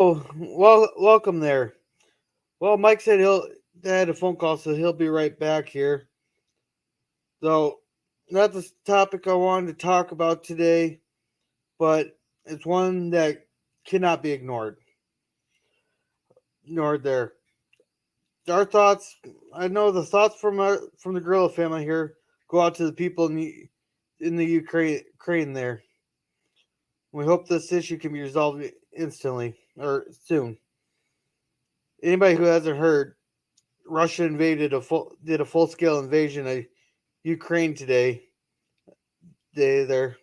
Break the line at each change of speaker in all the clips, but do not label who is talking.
Well, welcome there. Well, Mike said he'll had a phone call, so he'll be right back here. So, not the topic I wanted to talk about today, but it's one that cannot be ignored. Ignored there. Our thoughts. I know the thoughts from the Gorilla family here go out to the people in the Ukraine there. We hope this issue can be resolved instantly or soon. Anybody who hasn't heard, Russia did a full scale invasion of Ukraine today. There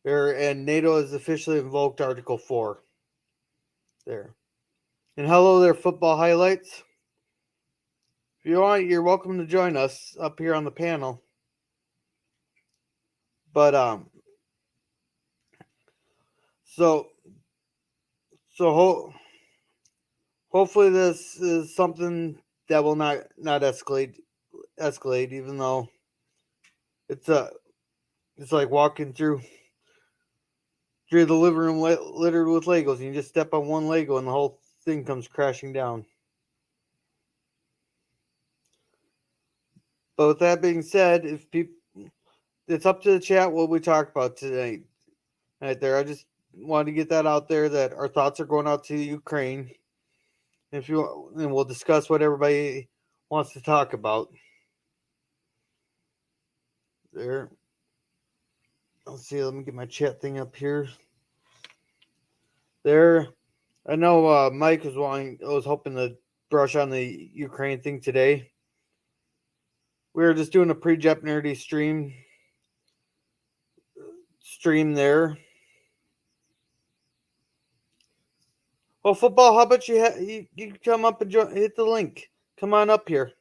and NATO has officially invoked Article 4. There. And hello there, football highlights. If you want, you're welcome to join us up here on the panel. But so hopefully this is something that will not escalate, even though it's it's like walking through the living room littered with Legos, and you just step on one Lego and the whole thing comes crashing down. But with that being said, if people, it's up to the chat what we talk about tonight. Right there, I just wanted to get that out there that our thoughts are going out to Ukraine. If you and we'll discuss what everybody wants to talk about. There. Let's see. Let me get my chat thing up here. There. I know Mike was hoping to brush on the Ukraine thing today. We were just doing a Pre Jepnerdy stream there. Well, football. How about you come up and hit the link? Come on up here.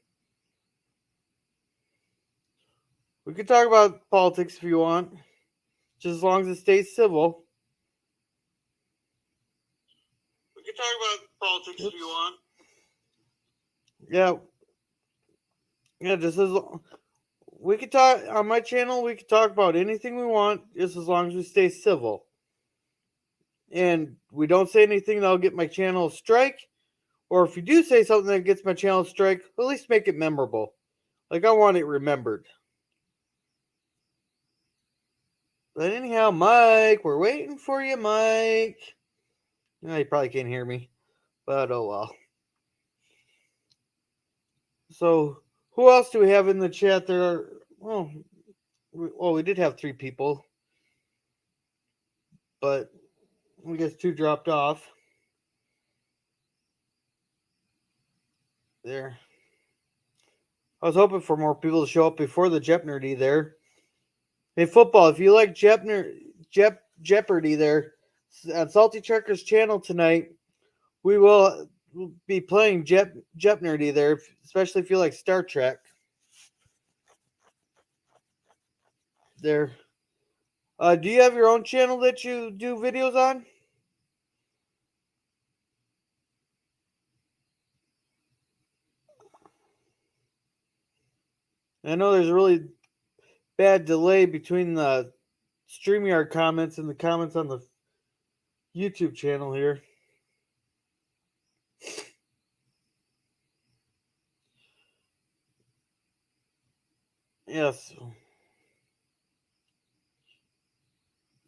We can talk about politics if you want, just as long as it stays civil.
We can talk about politics if you want.
Yeah. Yeah, just as we could talk on my channel, we could talk about anything we want, just as long as we stay civil. And we don't say anything that'll get my channel a strike, or if you do say something that gets my channel a strike, at least make it memorable. Like I want it remembered. But anyhow, Mike, we're waiting for you, Mike. You probably can't hear me, but oh well. So, who else do we have in the chat there? Well, we did have 3 people, but I guess 2 dropped off. There. I was hoping for more people to show up before the Jepnerdy there. Hey, football, if you like Jeopardy there, on Salty Trucker's channel tonight, we will be playing Jepnerdy there, especially if you like Star Trek. There. Do you have your own channel that you do videos on? I know there's a really bad delay between the StreamYard comments and the comments on the YouTube channel here. Yes.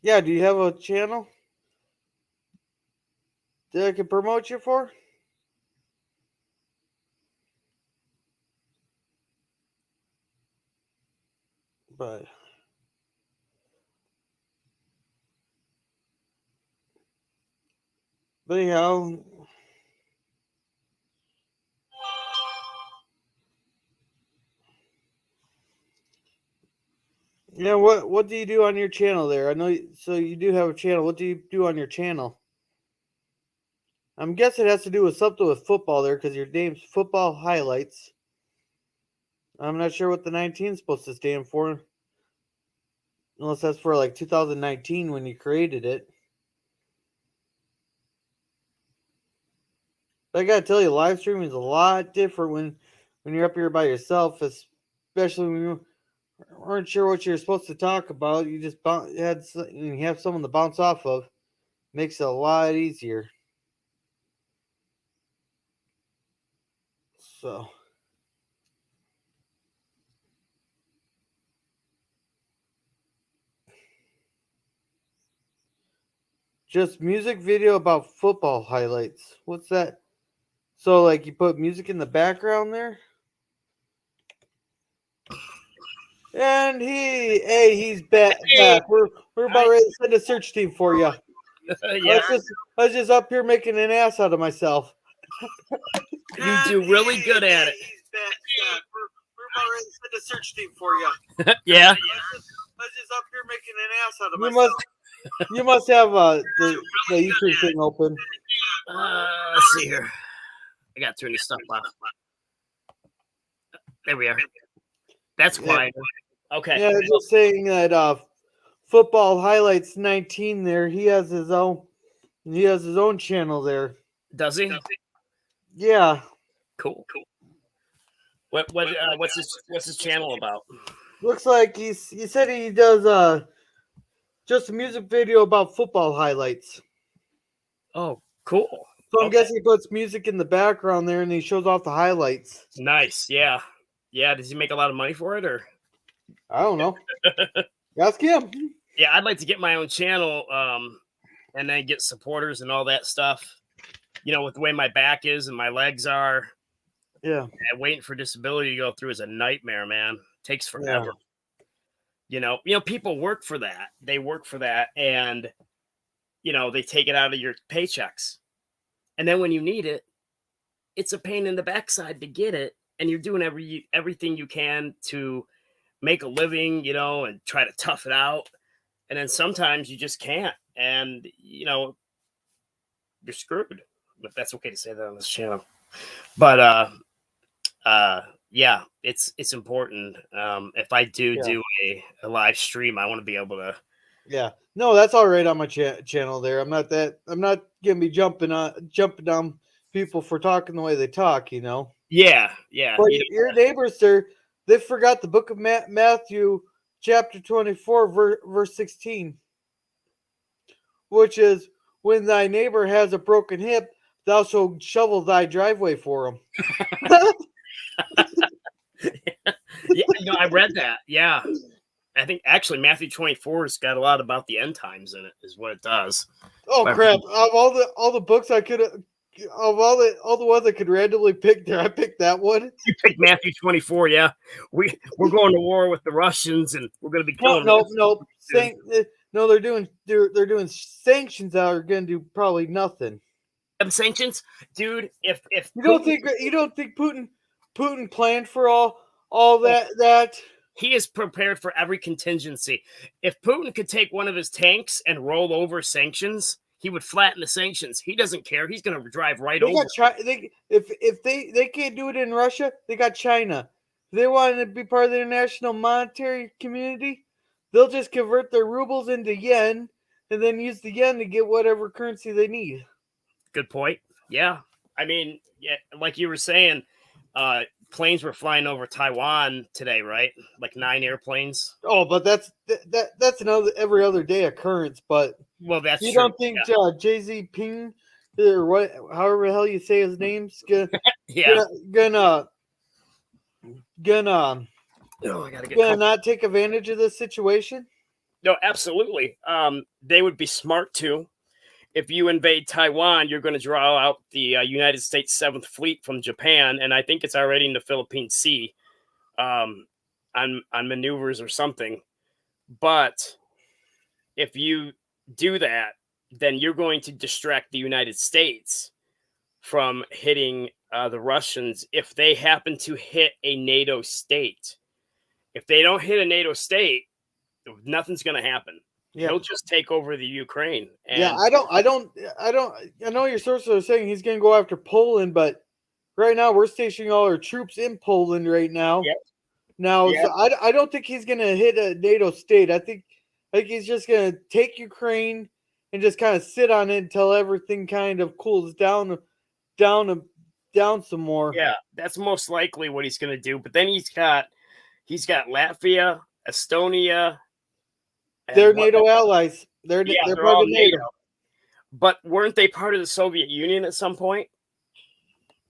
Yeah, do you have a channel that I can promote you for? But anyhow, yeah. What do you do on your channel there? I know. So you do have a channel. What do you do on your channel? I'm guessing it has to do with something with football there because your name's Football Highlights. I'm not sure what the 19 is supposed to stand for, unless that's for like 2019 when you created it. But I gotta tell you, live streaming is a lot different when you're up here by yourself, especially when you weren't sure what you're supposed to talk about. You just you have someone to bounce off of. Makes it a lot easier. So. Just music video about football highlights. What's that? So, like, you put music in the background there? And he's back. We're about ready to send a search team for you.
Yeah,
I was just up here making an ass out of myself.
you do really good at it.
We're about ready to send a search team for you.
Yeah.
I was just up here making an ass out of myself. You must have the YouTube thing open.
Let's see here. I got to turn this stuff off. There we are. That's quiet. Okay.
Yeah, just saying that football highlights 19 there. He has his own channel there.
Does he?
Yeah.
Cool. What's his channel about?
Looks like he said he does just a music video about football highlights.
Oh, cool.
So I'm guessing he puts music in the background there and he shows off the highlights.
Nice. Yeah. Yeah. Does he make a lot of money for it, or?
I don't know. Ask him.
Yeah, I'd like to get my own channel, and then get supporters and all that stuff. You know, with the way my back is and my legs are.
Yeah.
And waiting for disability to go through is a nightmare, man. It takes forever. Yeah. You know, people work for that. They work for that, and they take it out of your paychecks. And then when you need it, it's a pain in the backside to get it, and you're doing everything you can to make a living, and try to tough it out. And then sometimes you just can't, and you're screwed. If that's okay to say that on this channel. But yeah, it's important. If I do a live stream, I want to be able to.
Yeah, no, that's all right on my channel there. I'm not gonna be jumping on people for talking the way they talk.
Yeah.
But your neighbors, sir, they forgot the book of Matthew, chapter 24, verse 16, which is, when thy neighbor has a broken hip, thou shalt shovel thy driveway for him.
Yeah, I read that. Yeah. I think actually Matthew 24 has got a lot about the end times in it, is what it does.
Oh, crap. Of all the books I could have, of all the ones I could randomly pick there, I picked that one.
You picked Matthew 24, yeah. We're going to war with the Russians, and we're going to be killing
No. No, they're doing sanctions that are going to do probably nothing.
Sanctions, dude. If
you don't think Putin planned for all that.
He is prepared for every contingency. If Putin could take one of his tanks and roll over sanctions, he would flatten the sanctions. He doesn't care. He's going to drive over.
If they can't do it in Russia, they got China. If they want to be part of the international monetary community, they'll just convert their rubles into yen and then use the yen to get whatever currency they need.
Good point. Yeah. I mean, yeah, like you were saying, planes were flying over Taiwan today, right? Like 9 airplanes.
Oh, but that's another every other day occurrence. But
that's
you
true.
Don't think Jay-Z Ping or what, however the hell you say his name's gonna not take advantage of this situation?
No, absolutely. They would be smart to. If you invade Taiwan, you're going to draw out the United States 7th Fleet from Japan, and I think it's already in the Philippine Sea on maneuvers or something. But if you do that, then you're going to distract the United States from hitting the Russians if they happen to hit a NATO state. If they don't hit a NATO state, nothing's going to happen. Yeah. He'll just take over the Ukraine. And
I know your sources are saying he's going to go after Poland, but right now we're stationing all our troops in Poland right now.
Yep.
So I don't think he's going to hit a NATO state. I think he's just going to take Ukraine and just kind of sit on it until everything kind of cools down some more.
Yeah, that's most likely what he's going to do. But then he's got Latvia, Estonia.
They're NATO allies. They're part of NATO.
But weren't they part of the Soviet Union at some point?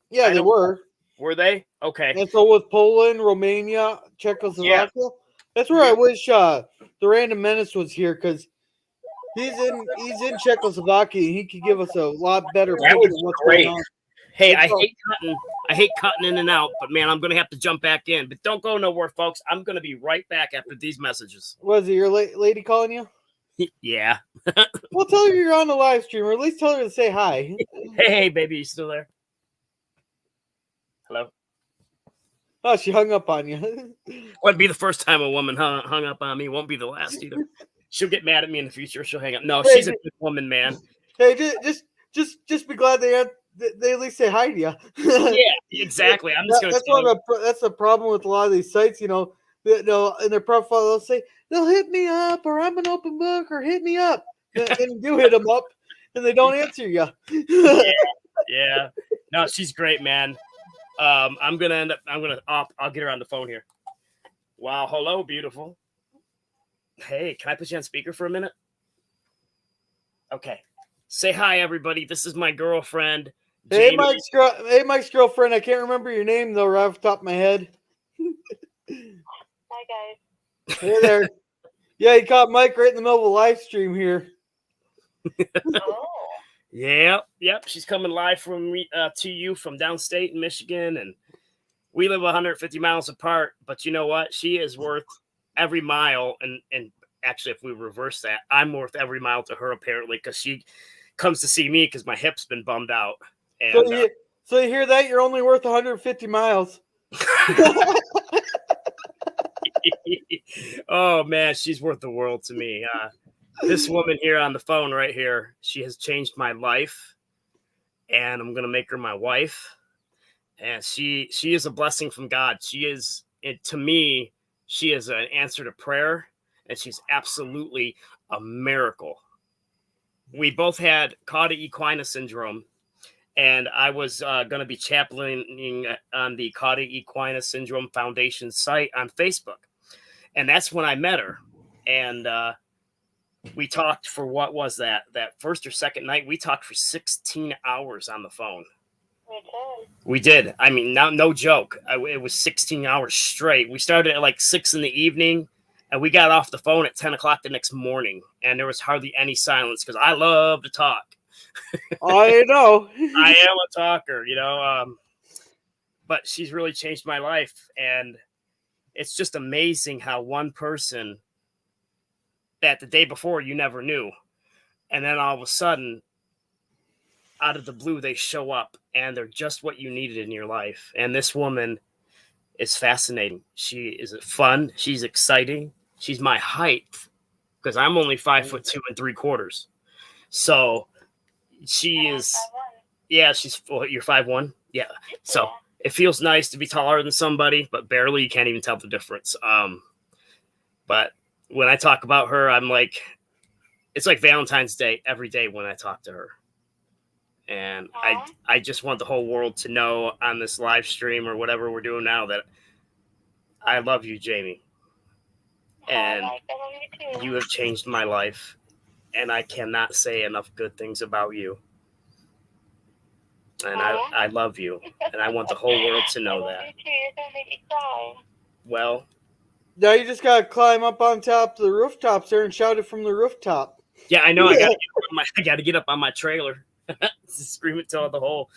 Yeah, they were.
Were they? Okay.
And so with Poland, Romania, Czechoslovakia, that's where I wish the Random Menace was here because he's in Czechoslovakia. And he could give us a lot better
That
picture
would
of
be
what's
great.
going on.
Hey,
It's
I hate cutting in and out, but man, I'm gonna have to jump back in. But don't go nowhere, folks. I'm gonna be right back after these messages.
Was it your lady calling you?
Yeah.
Well, tell her you're on the live stream, or at least tell her to say hi.
Hey, baby, you still there? Hello.
Oh, she hung up on you.
Wouldn't be the first time a woman hung up on me. Won't be the last either. She'll get mad at me in the future. She'll hang up. No, she's a good woman, man.
Hey, just be glad they at least say hi to you.
Yeah, exactly. I'm just gonna.
That's the problem with a lot of these sites. You know, they'll in their profile they'll hit me up, or I'm an open book, or hit me up, and you hit them up, and they don't answer you.
Yeah. No, she's great, man. I'm gonna I'll get her on the phone here. Wow, hello, beautiful. Hey, can I put you on speaker for a minute? Okay. Say hi, everybody. This is my girlfriend.
Hey,
Jamie.
Mike's girlfriend. I can't remember your name though, right off the top of my head.
Hi guys.
Hey there. Yeah, you caught Mike right in the middle of a live stream here.
Oh.
Yep. She's coming live from to you from downstate in Michigan, and we live 150 miles apart. But you know what? She is worth every mile, and actually, if we reverse that, I'm worth every mile to her apparently because she comes to see me because my hip's been bummed out. And
so you hear that? You're only worth 150 miles.
Oh man, she's worth the world to me. This woman here on the phone right here, she has changed my life, and I'm gonna make her my wife. And she is a blessing from God. She is to me. She is an answer to prayer, and she's absolutely a miracle. We both had cauda equina syndrome, and I was going to be chaplaining on the Cauda Equina Syndrome Foundation site on Facebook. And that's when I met her. And we talked for what was that first or second night? We talked for 16 hours on the phone. We did. I mean, no joke. It was 16 hours straight. We started at like 6 in the evening, and we got off the phone at 10 o'clock the next morning. And there was hardly any silence because I love to talk.
I know.
I am a talker, you know. But she's really changed my life, and it's just amazing how one person that the day before you never knew, and then all of a sudden, out of the blue, they show up, and they're just what you needed in your life. And this woman is fascinating. She is fun. She's exciting. She's my height because I'm only 5'2 3/4. So. She is, yeah, she's full. You're 5'1". Yeah. So it feels nice to be taller than somebody, but barely. You can't even tell the difference. But when I talk about her, I'm like, it's like Valentine's Day every day when I talk to her. And I just want the whole world to know on this live stream or whatever we're doing now that I love you, Jamie. And you have changed my life. And I cannot say enough good things about you. And I love you. And I want the whole world to know that. Well.
Now you just got to climb up on top of the rooftops there and shout it from the rooftop.
Yeah, I know. I got to get up on my trailer. Scream it till the whole.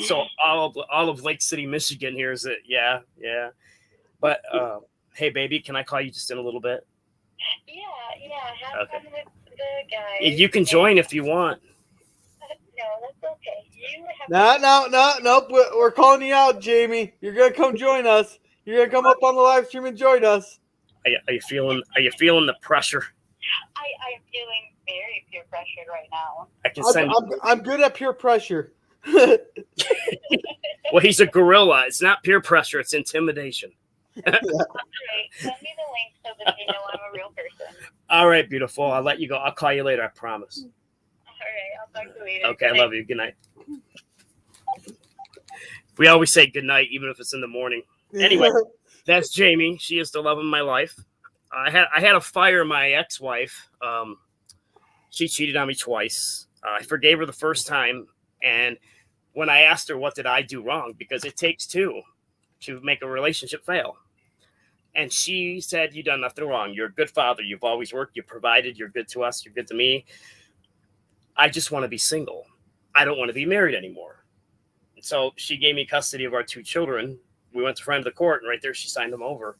So all of Lake City, Michigan hears it. Yeah. But, hey, baby, can I call you just in a little bit?
Yeah. Have fun with the guys.
You can join if you want.
No, that's okay.
Nope. We're calling you out, Jamie. You're gonna come join us. You're gonna come up on the live stream and join us.
Are you feeling the pressure?
I'm feeling very peer pressured right now.
I can send.
I'm good at peer pressure.
Well, he's a gorilla. It's not peer pressure. It's intimidation.
Right. Send me the link so that they know I'm a real person.
All right, beautiful. I'll let you go. I'll call you later. I promise.
All right. I'll talk to you later.
Okay, I love you. Good night. We always say good night, even if it's in the morning. Anyway, that's Jamie. She is the love of my life. I had to fire my ex-wife. She cheated on me twice. I forgave her the first time, and when I asked her what did I do wrong, because it takes two to make a relationship fail. And she said, "You done nothing wrong. You're a good father. You've always worked. You provided. You're good to us. You're good to me. I just want to be single. I don't want to be married anymore." And so she gave me custody of our 2 children. We went to front of the court, and right there she signed them over.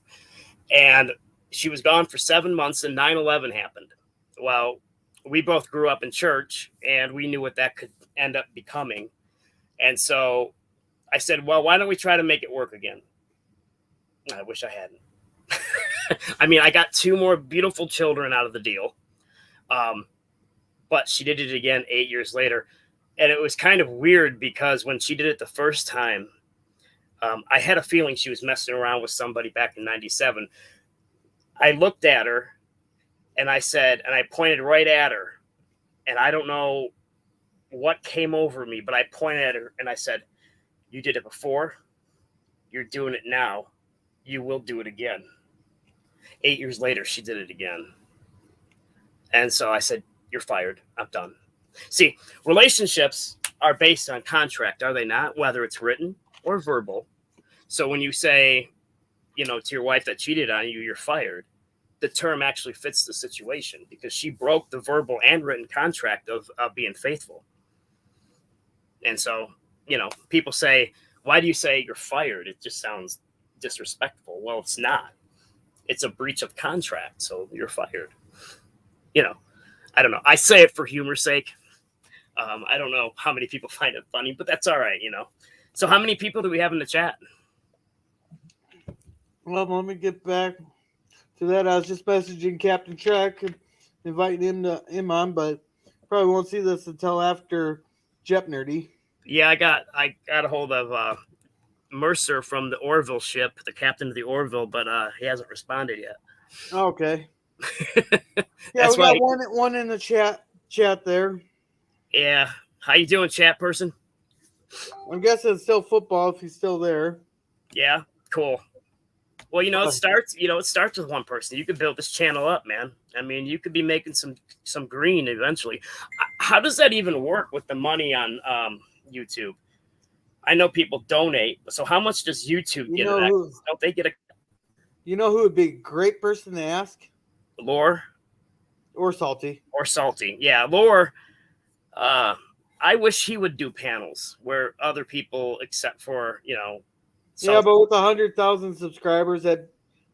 And she was gone for 7 months, and 9/11 happened. Well, we both grew up in church, and we knew what that could end up becoming. And so I said, well, why don't we try to make it work again? I wish I hadn't. I mean, I got 2 more beautiful children out of the deal. But she did it again 8 years later. And it was kind of weird because when she did it the first time, I had a feeling she was messing around with somebody back in 97. I looked at her and I said, and I pointed right at her. And I don't know what came over me, but I pointed at her and I said, "You did it before. You're doing it now. You will do it again." 8 years later, she did it again. And so I said, "You're fired. I'm done." See, relationships are based on contract, are they not? Whether it's written or verbal. So when you say, to your wife that cheated on you, you're fired, the term actually fits the situation because she broke the verbal and written contract of being faithful. And so, people say, "Why do you say you're fired? It just sounds disrespectful." Well, it's not. It's a breach of contract, so you're fired. I don't know. I say it for humor's sake. I don't know how many people find it funny, but that's all right, So how many people do we have in the chat?
Well, let me get back to that. I was just messaging Captain Trek, inviting him on, but probably won't see this until after Jepnerdy.
Yeah, I got a hold of Mercer from the Orville ship, the captain of the Orville, but he hasn't responded yet.
Okay. Yeah, we got one in the chat there.
Yeah. How you doing, chat person?
I'm guessing it's still football if he's still there.
Yeah, cool. Well, it starts with one person. You could build this channel up, man. I mean, you could be making some green eventually. How does that even work with the money on YouTube? I know people donate, so how much does YouTube get? Don't they get a?
You know who would be a great person to ask?
Lore
or Salty.
Yeah, Lore. I wish he would do panels where other people, except for
Salty. Yeah, but with 100,000 subscribers, that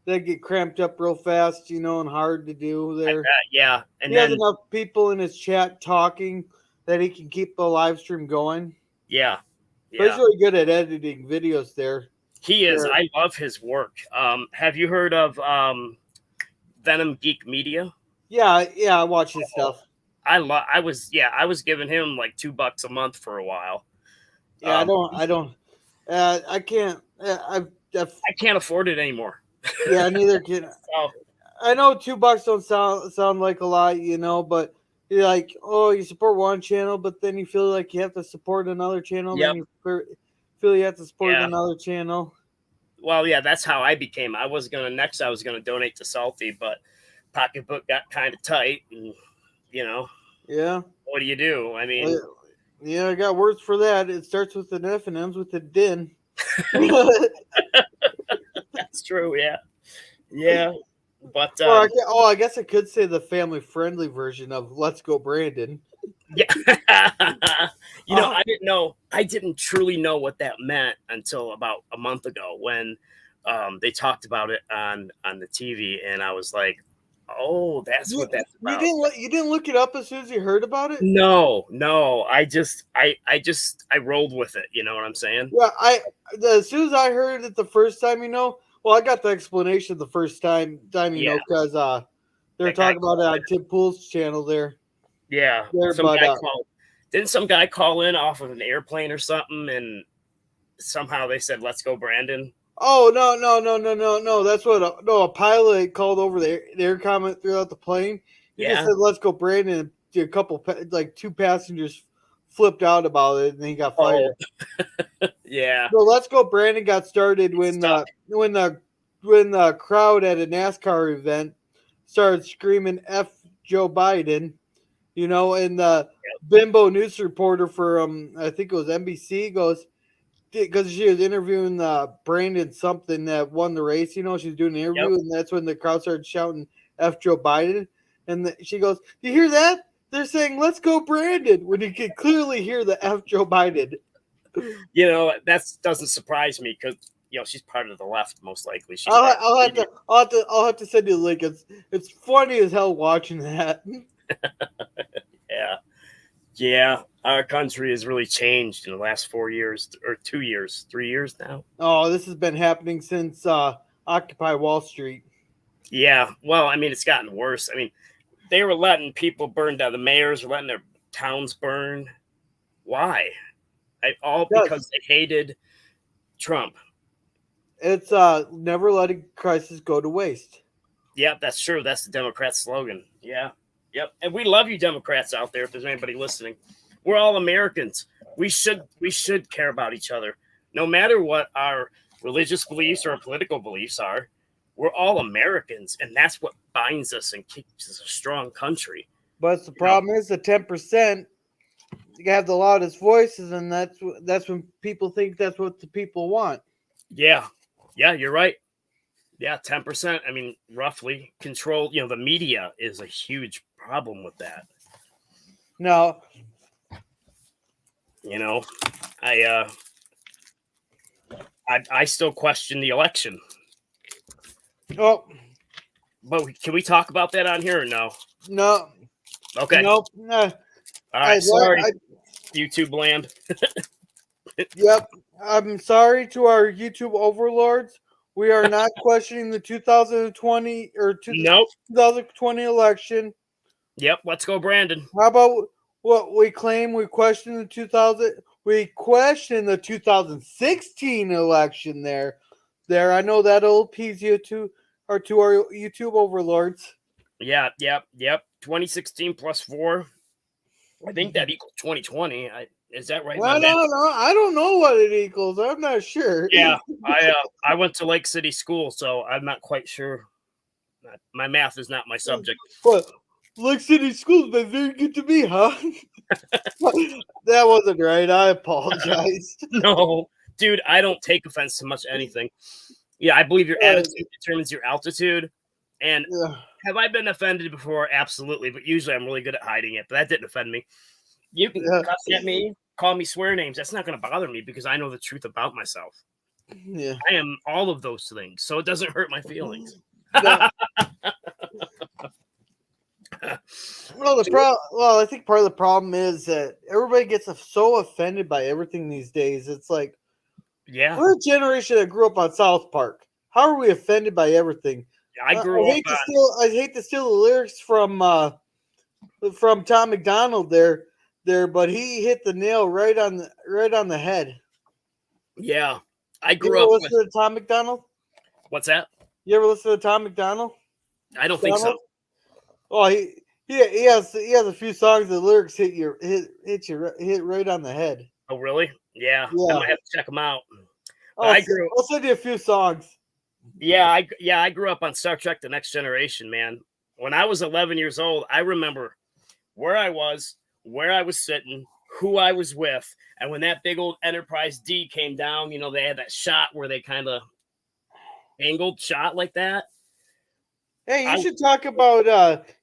get cramped up real fast, and hard to do there.
Yeah,
and he has enough people in his chat talking that he can keep the live stream going.
Yeah.
But he's really good at editing videos there.
He is. I love his work. Have you heard of Venom Geek Media? Yeah,
I watch his stuff.
I was giving him like $2 a month for a while.
Yeah, I can't. I
can't afford it anymore.
Yeah, neither can. I know $2 don't sound like a lot, but you're like, oh, you support one channel, but then you feel like you have to support another channel.
Yep.
Then you feel you have to support another channel.
Well, yeah, that's how I became. I was gonna donate to Salty, but pocketbook got kind of tight, and
Yeah.
What do you do? I mean,
yeah, I got words for that. It starts with an F and ends with a din.
That's true. Yeah. Yeah. But
I guess I could say the family-friendly version of "Let's Go, Brandon."
Yeah. I didn't truly know what that meant until about a month ago when they talked about it on the TV, and I was like, oh, that's what that's about.
You didn't look it up as soon as you heard about it?
No. I rolled with it. You know what I'm saying?
Yeah, as soon as I heard it the first time, I got the explanation the first time, because they're talking about it on Tim Pool's channel there.
Yeah. Didn't some guy call in off of an airplane or something, and somehow they said, "Let's go, Brandon"?
Oh, no. That's what a pilot called over the air comment throughout the plane. He just said, "Let's go, Brandon." And a couple, 2 passengers flipped out about it, and he got fired.
Yeah.
So "Let's Go, Brandon" got started when the crowd at a NASCAR event started screaming "F Joe Biden," and bimbo news reporter for I think it was NBC goes because she was interviewing Brandon something that won the race. You know, she was doing an interview, and that's when the crowd started shouting "F Joe Biden," and she goes, "You hear that? They're saying let's go Brandon," when you could clearly hear the "F Joe Biden."
You know, that doesn't surprise me because she's part of the left, most likely.
I'll have to send you a link. It's funny as hell watching that.
Yeah. Our country has really changed in the last 4 years or 2 years, 3 years now.
Oh, this has been happening since Occupy Wall Street.
Yeah. Well, I mean, it's gotten worse. I mean, they were letting people burn down. The mayors were letting their towns burn. Why? All because they hated Trump.
It's never letting crisis go to waste.
Yep, that's true. That's the Democrat slogan. Yeah. Yep. And we love you Democrats out there if there's anybody listening. We're all Americans. We should care about each other. No matter what our religious beliefs or our political beliefs are, we're all Americans, and that's what binds us and keeps us a strong country.
But the problem is the 10% have the loudest voices, and that's when people think that's what the people want.
Yeah, you're right. Yeah, 10%. I mean, roughly control. The media is a huge problem with that.
No,
I still question the election.
Oh,
but can we talk about that on here or no?
No.
Okay.
Nope.
All right. Sorry, YouTube land.
Yep. I'm sorry to our YouTube overlords. We are not questioning the 2020 or 2020 election.
Yep. Let's go, Brandon.
How about what we claim? We question the 2016 election. There. I know that'll appease you to our YouTube overlords.
Yeah. Yep. 2016 plus 4. I think that equals 2020. Is that right?
Well, no, I don't know what it equals. I'm not sure.
Yeah, I went to Lake City School, so I'm not quite sure. My math is not my subject.
What? Lake City School's been very good to me, huh? That wasn't right. I apologize.
No, dude, I don't take offense to much anything. Yeah, I believe your attitude determines your altitude. And have I been offended before? Absolutely. But usually I'm really good at hiding it. But that didn't offend me. You can cuss at me, call me swear names. That's not going to bother me because I know the truth about myself.
Yeah.
I am all of those things. So it doesn't hurt my feelings.
Well, I think part of the problem is that everybody gets so offended by everything these days. It's like, we're a generation that grew up on South Park. How are we offended by everything?
I hate
to steal the lyrics from Tom McDonald there, but he hit the nail right on the head.
Yeah, I grew up.
Listen to Tom McDonald?
What's that?
You ever listen to Tom McDonald?
I don't think so.
Oh, he has a few songs. The lyrics hit right on the head.
Oh, really? Yeah. I might have to check them out.
I'll send you a few songs.
Yeah, I grew up on Star Trek: The Next Generation, man. When I was 11 years old, I remember where I was sitting, who I was with, and when that big old Enterprise D came down, they had that shot where they kind of angled shot like that.
Hey, you should talk about.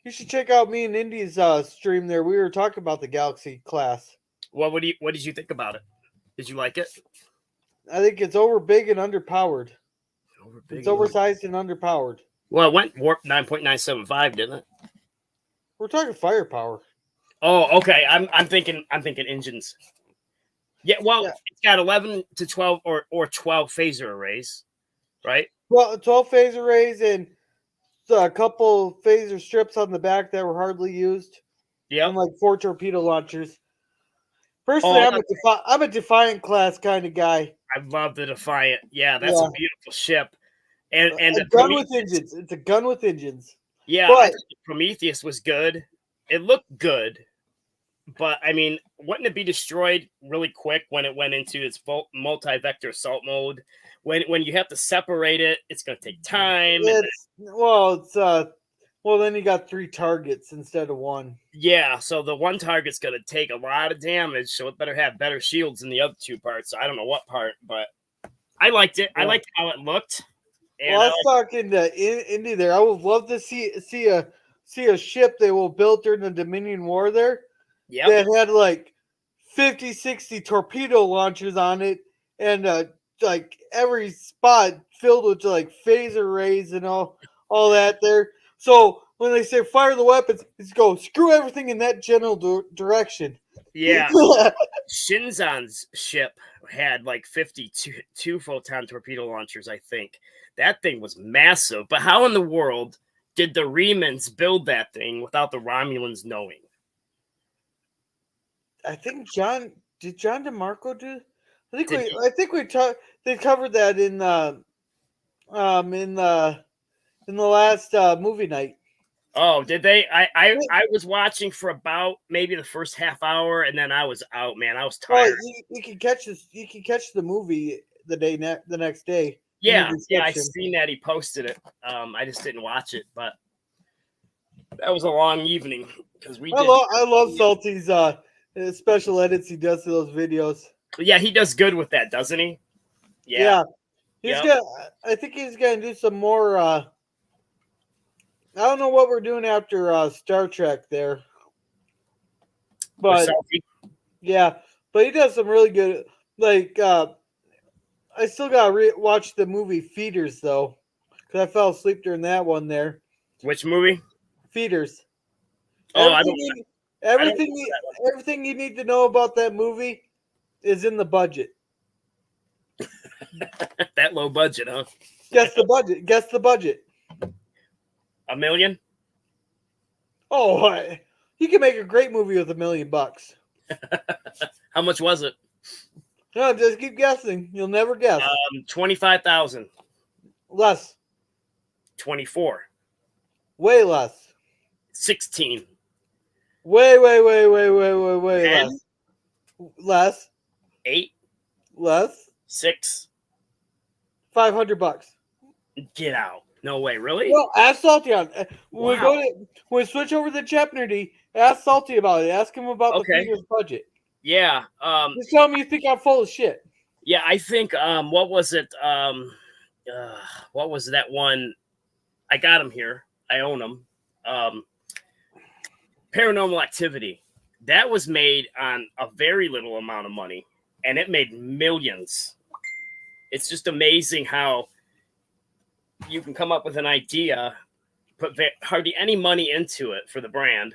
You should check out me and Indy's stream there. We were talking about the Galaxy class.
What did you think about it? Did you like it?
I think it's over big and underpowered. It's oversized and underpowered.
Well, it went warp 9.975, didn't it?
We're talking firepower.
Oh, okay. I'm thinking engines. Yeah, well, It's got 11 to 12 or 12 phaser arrays, right?
Well, 12 phaser arrays and a couple phaser strips on the back that were hardly used.
Yeah,
and like 4 torpedo launchers. Personally, I'm a Defiant class kind of guy.
I love the Defiant. Yeah, that's a beautiful ship. And
a gun with engines. It's a gun with engines.
Yeah, but Prometheus was good. It looked good, but I mean, wouldn't it be destroyed really quick when it went into its multi-vector assault mode? When you have to separate it, it's going to take time.
Well, then you got 3 targets instead of 1.
Yeah, so the one target's going to take a lot of damage, so it better have better shields than the other 2 parts. I don't know what part, but I liked it. I
Yeah.
liked how it looked. And
Well, I was talking to Indy there. I would love to see a ship they will build during the Dominion War there
yep,
that had like 50, 60 torpedo launchers on it, and like every spot filled with like phaser rays and all that there. So when they say fire the weapons, it's go screw everything in that general direction.
yeah. Shinzan's ship had like 52 photon torpedo launchers, I think. That thing was massive. But how in the world did the Remans build that thing without the Romulans knowing?
I think John DeMarco do.
Did he?
I think we talked. They covered that in in the last movie night.
Oh, did they? I was watching for about maybe the first half hour, and then I was out, man. I was
Well,
tired.
you can catch this. You can catch the movie the next day.
Yeah,
in the
yeah, I
description.
seen that he posted it. I just didn't watch it, but that was a long evening because we did.
I love Salty's special edits he does to those videos.
Yeah, he does good with that, doesn't he?
Yeah. He's
Yep.
got. I think he's gonna do some more. I don't know what we're doing after Star Trek there, but
Salty.
yeah, but he does some really good. Like I still gotta watch the movie Feeders though, because I fell asleep during that one there.
Which movie?
Feeders.
Oh,
Everything you need to know about that movie is in the budget.
that low budget, huh?
Guess the budget. Guess the budget.
$1 million?
Oh, you can make a great movie with $1 million.
How much was it?
No, just keep guessing. You'll never guess.
25,000.
Less.
24.
Way less.
16.
Way
10?
less. Less.
8.
Less.
6.
$500.
Get out. No way, really?
Well, ask Salty on. When
Wow.
we switch over to Jepnerdy, ask Salty about it. Ask him about
Okay.
the Feeders budget.
Yeah.
Just tell me you think I'm full of shit.
Yeah, I think what was it? What was that one? I got them here. I own them. Paranormal Activity. That was made on a very little amount of money, and it made millions. It's just amazing how you can come up with an idea, put hardly any money into it for the brand,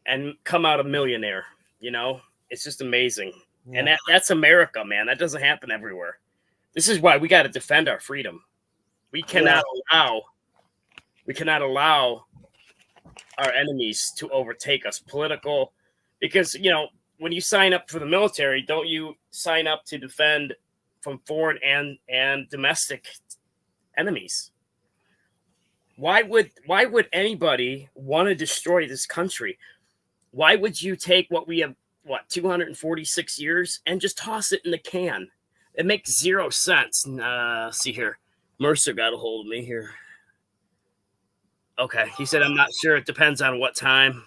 and come out a millionaire. You know, it's just amazing. Yeah. And that's America, man. That doesn't happen everywhere. This is why we got to defend our freedom. We cannot allow our enemies to overtake us. Political, because when you sign up for the military, don't you sign up to defend from foreign and domestic enemies? Why would anybody want to destroy this country? Why would you take what we have, 246 years, and just toss it in the can? It makes zero sense. See here. Mercer got a hold of me here. Okay. He said, I'm not sure. It depends on what time.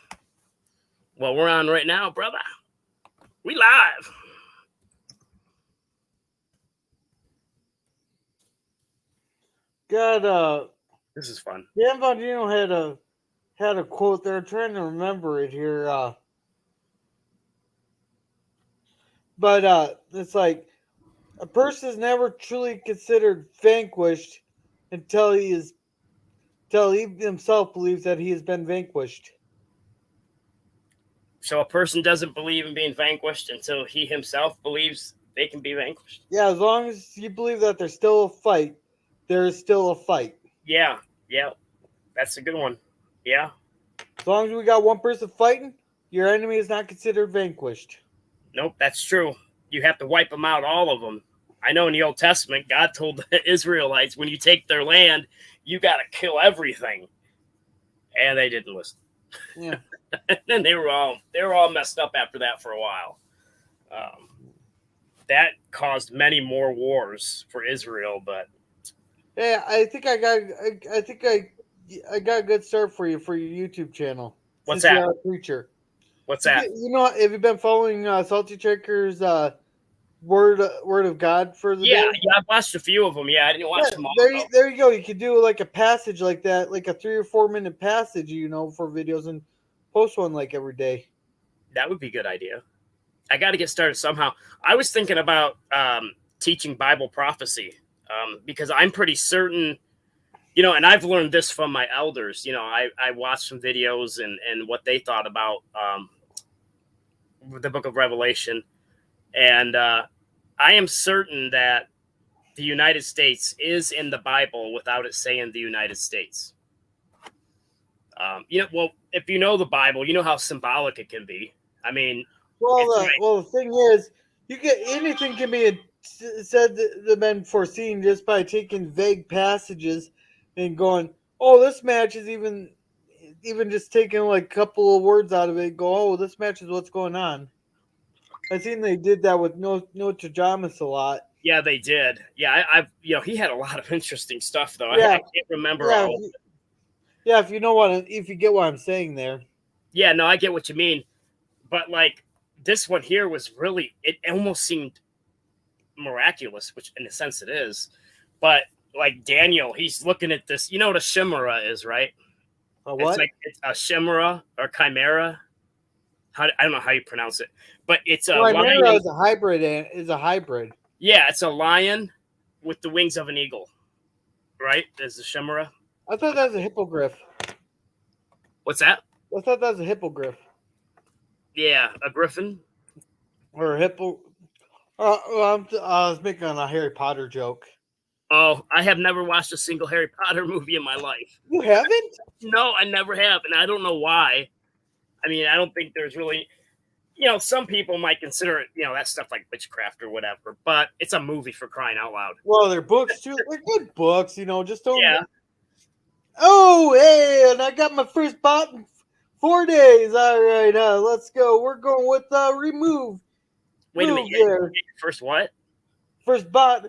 Well, we're on right now, brother. We live.
God,
this is fun.
Dan Bongino had a quote there. I'm trying to remember it here. But it's like a person is never truly considered vanquished until he himself believes that he has been vanquished.
So a person doesn't believe in being vanquished until he himself believes they can be vanquished?
Yeah, as long as you believe that there's still a fight, there is still a fight.
Yeah. That's a good one. Yeah.
As long as we got one person fighting, your enemy is not considered vanquished.
Nope, that's true. You have to wipe them out, all of them. I know in the Old Testament, God told the Israelites, when you take their land, you got to kill everything. And they didn't listen.
Yeah.
And then they were all messed up after that for a while. That caused many more wars for Israel, but
Yeah, I think I got a good start for you for your YouTube channel.
What's
Since
that?
you're a preacher.
What's that?
You know, have you been following Salty Checker's word of God for the
Yeah,
day?
yeah, I've watched a few of them. Yeah, I didn't watch them all.
There you go. You could do like a passage like that, like a 3 or 4 minute passage, you know, for videos and post one like every day.
That would be a good idea. I got to get started somehow. I was thinking about teaching Bible prophecy because I'm pretty certain, you know, and I've learned this from my elders. You know, I watched some videos and what they thought about the book of Revelation. And I am certain that the United States is in the Bible without it saying the United States. You know, well, if you know the Bible, you know how symbolic it can be. I mean,
Well, the thing is, you get anything can be said that been foreseen just by taking vague passages and going, "Oh, this match is even just taking like a couple of words out of it. And go, oh, this match is what's going on." I seen they did that with Notre Dame a lot.
yeah, they did. Yeah, I've you know, he had a lot of interesting stuff though.
Yeah,
I can't remember
yeah,
all.
yeah. If you know if you get what I'm saying there.
Yeah, no, I get what you mean, but like this one here was really, it almost seemed miraculous, which in a sense it is. But like Daniel, he's looking at this. You know what a chimera is, right?
What?
It's a chimera or chimera. I don't know how you pronounce it, but it's a
Chimera
lion.
is a hybrid. Is a hybrid.
Yeah, it's a lion with the wings of an eagle, right? There's the chimera.
I thought that was a hippogriff.
What's that?
I thought that was a hippogriff
Yeah, a griffin.
or a hippo. I was making a Harry Potter joke.
Oh, I have never watched a single Harry Potter movie in my life.
You haven't?
No, I never have, and I don't know why. I mean, I don't think there's really, you know, some people might consider it, you know, that stuff like witchcraft or whatever, but it's a movie for crying out loud.
Well, they're books too. They're good books, you know. Just don't.
Yeah.
Oh, hey, and I got my first bot in 4 days. All right, let's go. We're going with remove.
Wait a minute.
There.
First what?
First bot.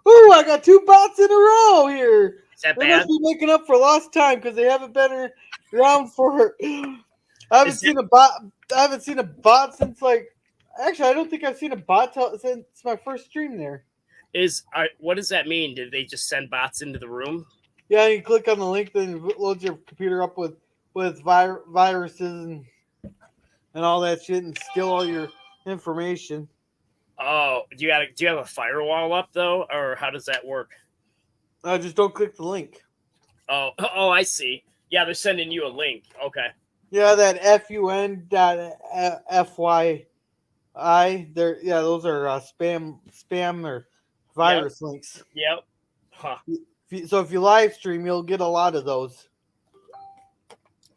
Ooh, I got 2 bots in a row here.
Is that
They
bad?
must be making up for lost time because they haven't been around for. I haven't seen a bot. I haven't seen a bot since like. Actually, I don't think I've seen a bot since my first stream there.
What does that mean? Did they just send bots into the room?
Yeah, you click on the link, then it loads your computer up with viruses and all that shit, and steal all your information.
Oh, do you have a firewall up though, or how does that work?
Just don't click the link.
Oh, I see. Yeah, they're sending you a link. Okay.
Yeah, that fun.fyi. Those are spam or virus links.
Yep. Huh.
So if you live stream, you'll get a lot of those.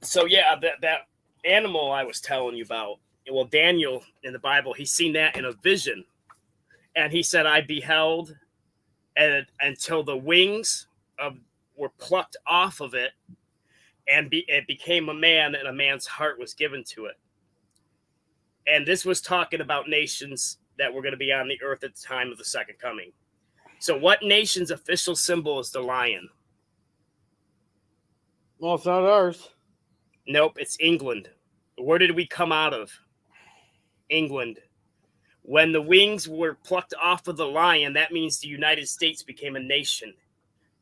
So yeah, that animal I was telling you about. Well, Daniel in the Bible, he's seen that in a vision, and he said, "I beheld, and until the wings were plucked off of it, and it became a man, and a man's heart was given to it." And this was talking about nations that were going to be on the earth at the time of the second coming. So what nation's official symbol is the lion?
Well, it's not ours.
Nope, it's England. Where did we come out of? England. When the wings were plucked off of the lion, that means the United States became a nation.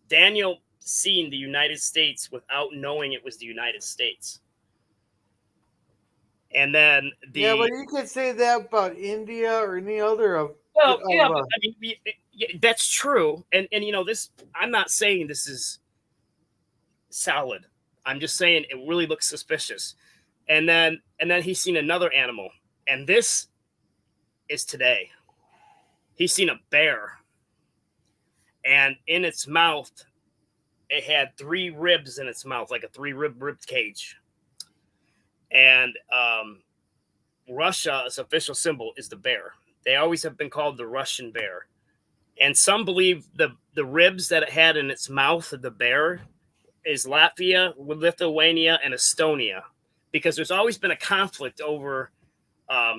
Daniel seen the United States without knowing it was the United States. And then
Yeah, but you could say that about India or any other of.
Well, yeah, but I mean, that's true, and you know this. I'm not saying this is solid. I'm just saying it really looks suspicious. And then he's seen another animal, and this is today. He's seen a bear, and in its mouth, it had 3 ribs in its mouth, like a 3-rib cage. And Russia's official symbol is the bear. They always have been called the Russian bear. And some believe the ribs that it had in its mouth of the bear is Latvia, Lithuania, and Estonia. Because there's always been a conflict over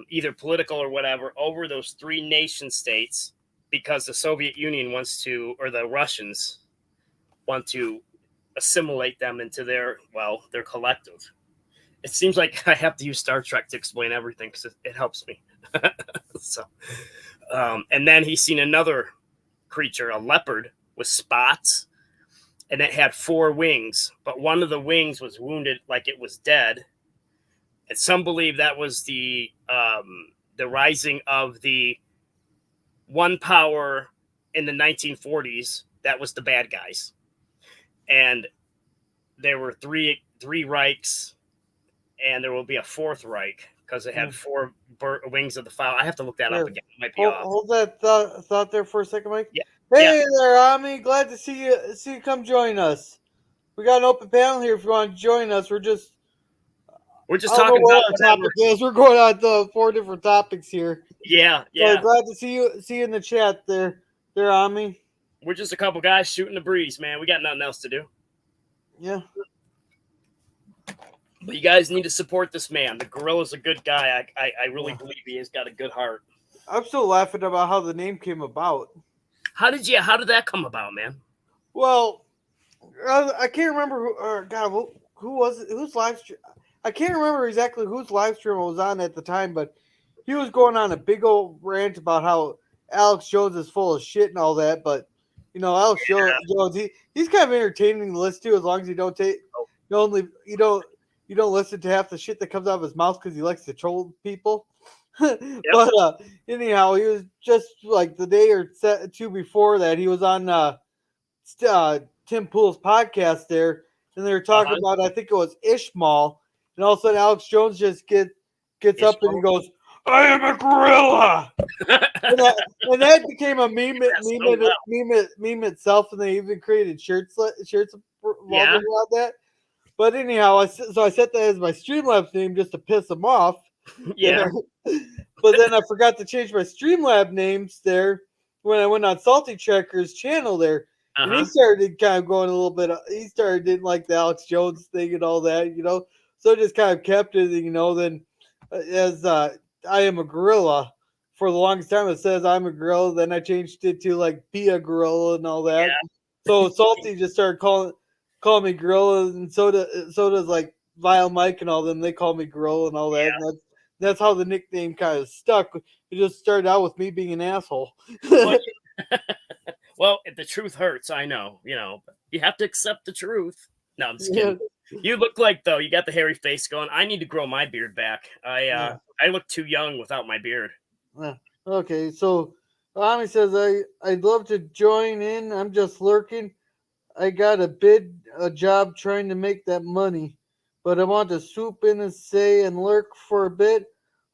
either political or whatever, over those 3 nation states, because the Soviet Union wants to, or the Russians want to assimilate them into their collective. It seems like I have to use Star Trek to explain everything because it helps me. So, and then he's seen another creature, a leopard with spots, and it had 4 wings, but one of the wings was wounded, like it was dead. And some believe that was the rising of the one power in the 1940s. That was the bad guys, and there were three Reichs, and there will be a 4th Reich because it had 4 wings of the fowl. I have to look that up again. It might be off.
Hold that thought there for a second, Mike.
Yeah.
Hey there, Ami. Glad to see you come join us. We got an open panel here if you want to join us. We're just
talking about
our topic is. We're going on the 4 different topics here.
Yeah.
So glad to see you in the chat there, Ami.
We're just a couple guys shooting the breeze, man. We got nothing else to do.
Yeah.
But you guys need to support this man. The gorilla's a good guy. I really believe he has got a good heart.
I'm still laughing about how the name came about.
How did that come about, man?
Well, I can't remember who was it? Whose live stream? I can't remember exactly whose live stream I was on at the time, but he was going on a big old rant about how Alex Jones is full of shit and all that. But Alex Jones, he's kind of entertaining to listen to as long as you don't you don't listen to half the shit that comes out of his mouth because he likes to troll people. But anyhow, he was just like the day or 2 before that, he was on Tim Pool's podcast there, and they were talking about, I think it was Ishmael, and all of a sudden Alex Jones just gets up and he goes, "I am a gorilla," and that became a meme itself, and they even created shirts about that. But anyhow, I set that as my Streamlabs name just to piss him off.
Yeah.
But then I forgot to change my Streamlab names there when I went on Salty Trekker's channel there. And he started kind of going a little bit, didn't like the Alex Jones thing and all that, So I just kind of kept it, then as I am a gorilla. For the longest time it says I'm a gorilla. Then I changed it to like be a gorilla and all that. Yeah. So Salty just started calling me gorilla, and so does like Vile Mike and all them. They call me gorilla and all that. Yeah. And that's how the nickname kind of stuck. It just started out with me being an asshole.
Well, if the truth hurts, I know, but you have to accept the truth. No, I'm just kidding. Yeah. You look like, though, you got the hairy face going. I need to grow my beard back. I look too young without my beard.
Yeah. Okay, so Ami says, I'd love to join in. I'm just lurking. I got a job trying to make that money, but I want to swoop in and say and lurk for a bit.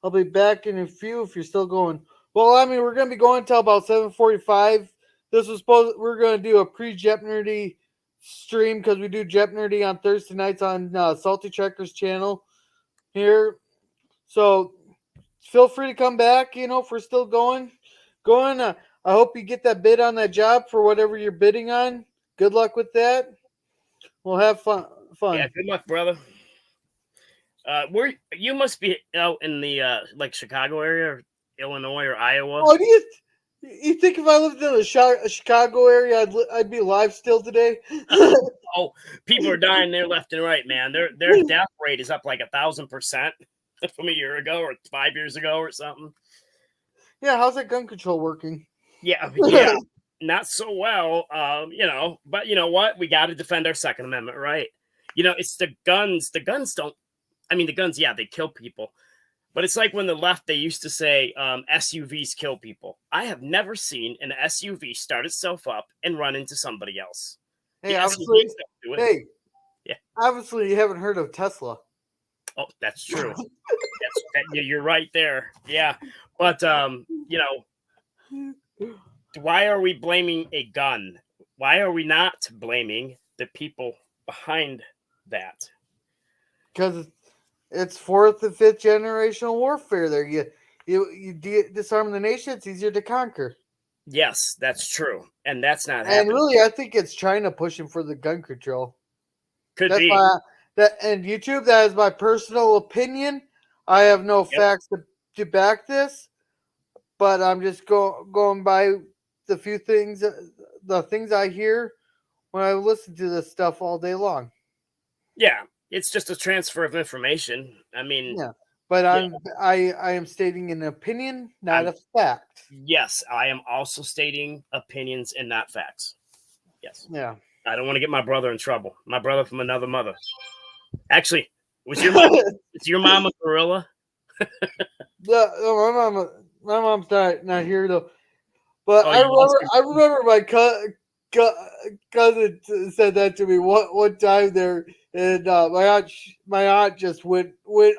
I'll be back in a few if you're still going. Well, we're going to be going until about 7:45. We're going to do a Pre Jepnerdy stream because we do Jepnerdy on Thursday nights on Salty Trekker's channel here. So feel free to come back, if we're still going. I hope you get that bid on that job for whatever you're bidding on. Good luck with that. We'll have fun.
Yeah, good luck, brother. You must be out in the like Chicago area, or Illinois, or Iowa.
Oh, do you think if I lived in a Chicago area, I'd be alive still today?
Oh, people are dying there left and right, man. Their death rate is up like 1,000% from a year ago or 5 years ago or something.
Yeah, how's that gun control working?
Yeah. Not so well, but you know what? We got to defend our Second Amendment, right? It's the guns. The guns don't, the guns, yeah, they kill people. But it's like when the left, they used to say SUVs kill people. I have never seen an SUV start itself up and run into somebody else.
Hey, obviously, obviously you haven't heard of Tesla.
Oh, that's true. You're right there. Yeah. But, why are we blaming a gun? Why are we not blaming the people behind that?
Because it's 4th and 5th generational warfare there. You disarm the nation, it's easier to conquer.
Yes, that's true. And that's not happening.
And really, I think it's China pushing for the gun control.
Could be.
And YouTube, that is my personal opinion. I have no facts to back this. But I'm just going by the few things, the things I hear when I listen to this stuff all day long.
Yeah, it's just a transfer of information. I mean,
Yeah, but I am stating an opinion, not a fact.
yes, I am also stating opinions and not facts. Yes.
Yeah.
I don't want to get my brother in trouble. My brother from another mother. Actually, was your mom? Is your mom a gorilla?
My mom's not here though. But
Oh,
I
you lost
remember my cousin said that to me one time there, and my aunt just went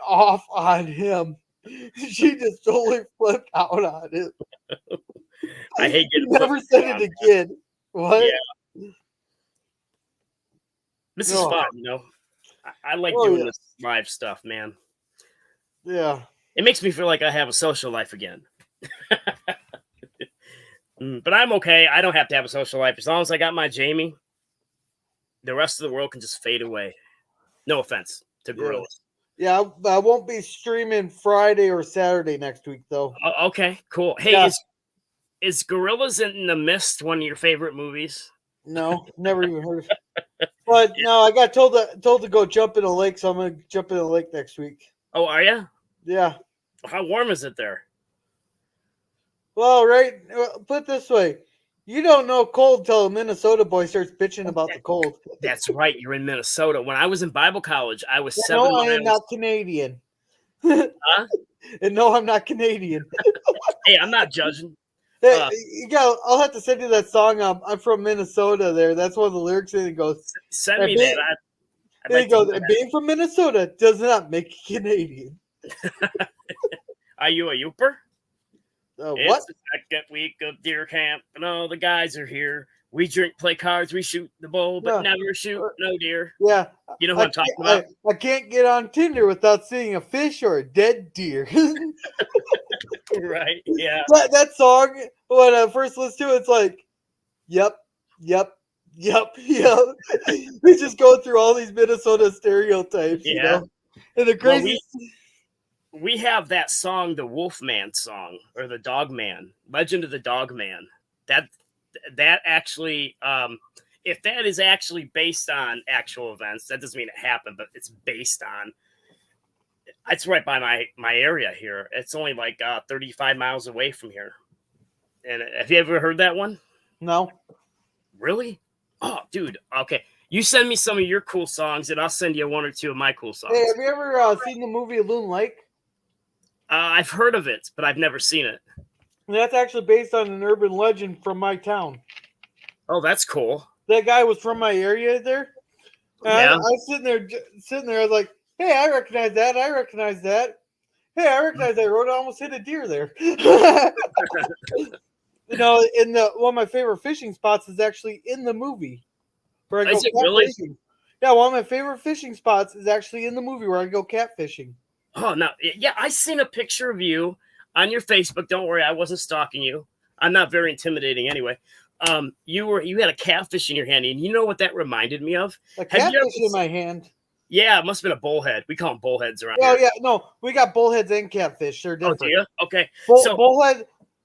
off on him. She just totally flipped out on him.
I hate
He
getting
never
flipped
said
on.
it again. What?
Yeah. This is
No.
fun, you know. I like
Oh,
doing
yeah.
this live stuff, man.
Yeah.
It makes me feel like I have a social life again. But I'm okay. I don't have to have a social life. As long as I got my Jamie, the rest of the world can just fade away. No offense to gorillas.
Yeah, I won't be streaming Friday or Saturday next week though.
Okay, cool. Hey,
Yeah.
is Gorillas in the Mist one of your favorite movies?
No, never even heard of it. But no, I got told to go jump in a lake, so I'm gonna jump in a lake next week.
Oh, are you?
Yeah.
How warm is it there?
Well, put it this way. You don't know cold till a Minnesota boy starts bitching about the cold.
That's right. You're in Minnesota. When I was in Bible college, I was 7
No,
miles.
I am not Canadian.
Huh?
And no, I'm not Canadian.
Hey, I'm not judging.
Hey, I'll have to send you that song. I'm from Minnesota. That's one of the lyrics, and it goes.
Send me that. I'd like
It goes.
to hear that.
Being from Minnesota does not make you Canadian.
Are you a Youper?
What?
It's the second week of deer camp, and all the guys are here. We drink, play cards, we shoot the bull, but never shoot no deer.
Yeah.
You know what I'm talking about?
I can't get on Tinder without seeing a fish or a dead deer.
Right, yeah.
That song, when I first listened to it, it's like, yep. We just go through all these Minnesota stereotypes, you know? And the crazy...
we have that song, the Wolfman song, or the Dogman, Legend of the Dogman. That actually, if that is actually based on actual events, that doesn't mean it happened, but it's based on. It's right by my area here. It's only like 35 miles away from here. And have you ever heard that one?
No.
Really? Oh, dude. Okay. You send me some of your cool songs, and I'll send you one or two of my cool songs.
Hey, have you ever seen the movie Loon Lake?
I've heard of it, but I've never seen it.
And that's actually based on an urban legend from my town.
Oh, that's cool.
That guy was from my area there.
Yeah.
I was sitting there, I was like, hey, I recognize that. Hey, I recognize that road. I almost hit a deer there. You know, one of my favorite fishing spots is actually in the movie. Where I
Is it really?
Fishing. Yeah, one of my favorite fishing spots is actually in the movie where I go catfishing.
Oh, no. Yeah, I seen a picture of you on your Facebook. Don't worry, I wasn't stalking you. I'm not very intimidating anyway. You had a catfish in your hand, and you know what that reminded me of?
A catfish in my hand.
Yeah, it must have been a bullhead. We call them bullheads around
here. Oh,
yeah.
No, we got bullheads and catfish. They're different.
Oh, do you? Okay.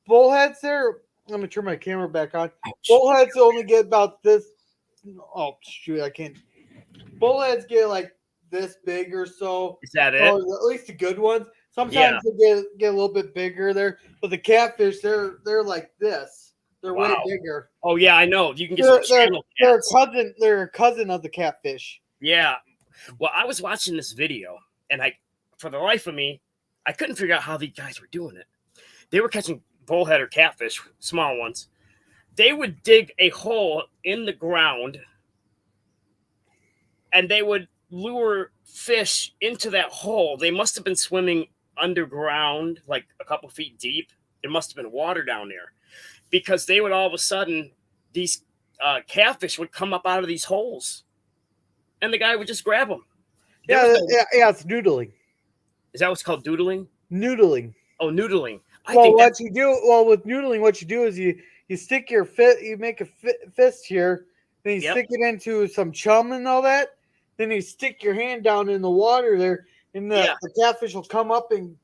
Bullheads there. Let me turn my camera back on. Bullheads only get about this. Oh, shoot, I can't. Bullheads get like this big or so.
Is that it?
At least the good ones. Sometimes they get a little bit bigger there, but the catfish they're like this. They're way bigger.
Oh yeah, I know. You can get some channel cats.
They're a cousin of the catfish.
Yeah. Well, I was watching this video, and for the life of me, I couldn't figure out how these guys were doing it. They were catching bullhead or catfish, small ones. They would dig a hole in the ground, and they would lure fish into that hole. They must have been swimming underground, like a couple feet deep. There must have been water down there, because they would all of a sudden, these catfish would come up out of these holes, and the guy would just grab them.
Yeah, it's noodling.
Is that what's called doodling?
Noodling.
Oh, noodling.
With noodling, what you do is you stick your you make a fist here, then you stick it into some chum and all that. Then you stick your hand down in the water there, and the catfish will come up and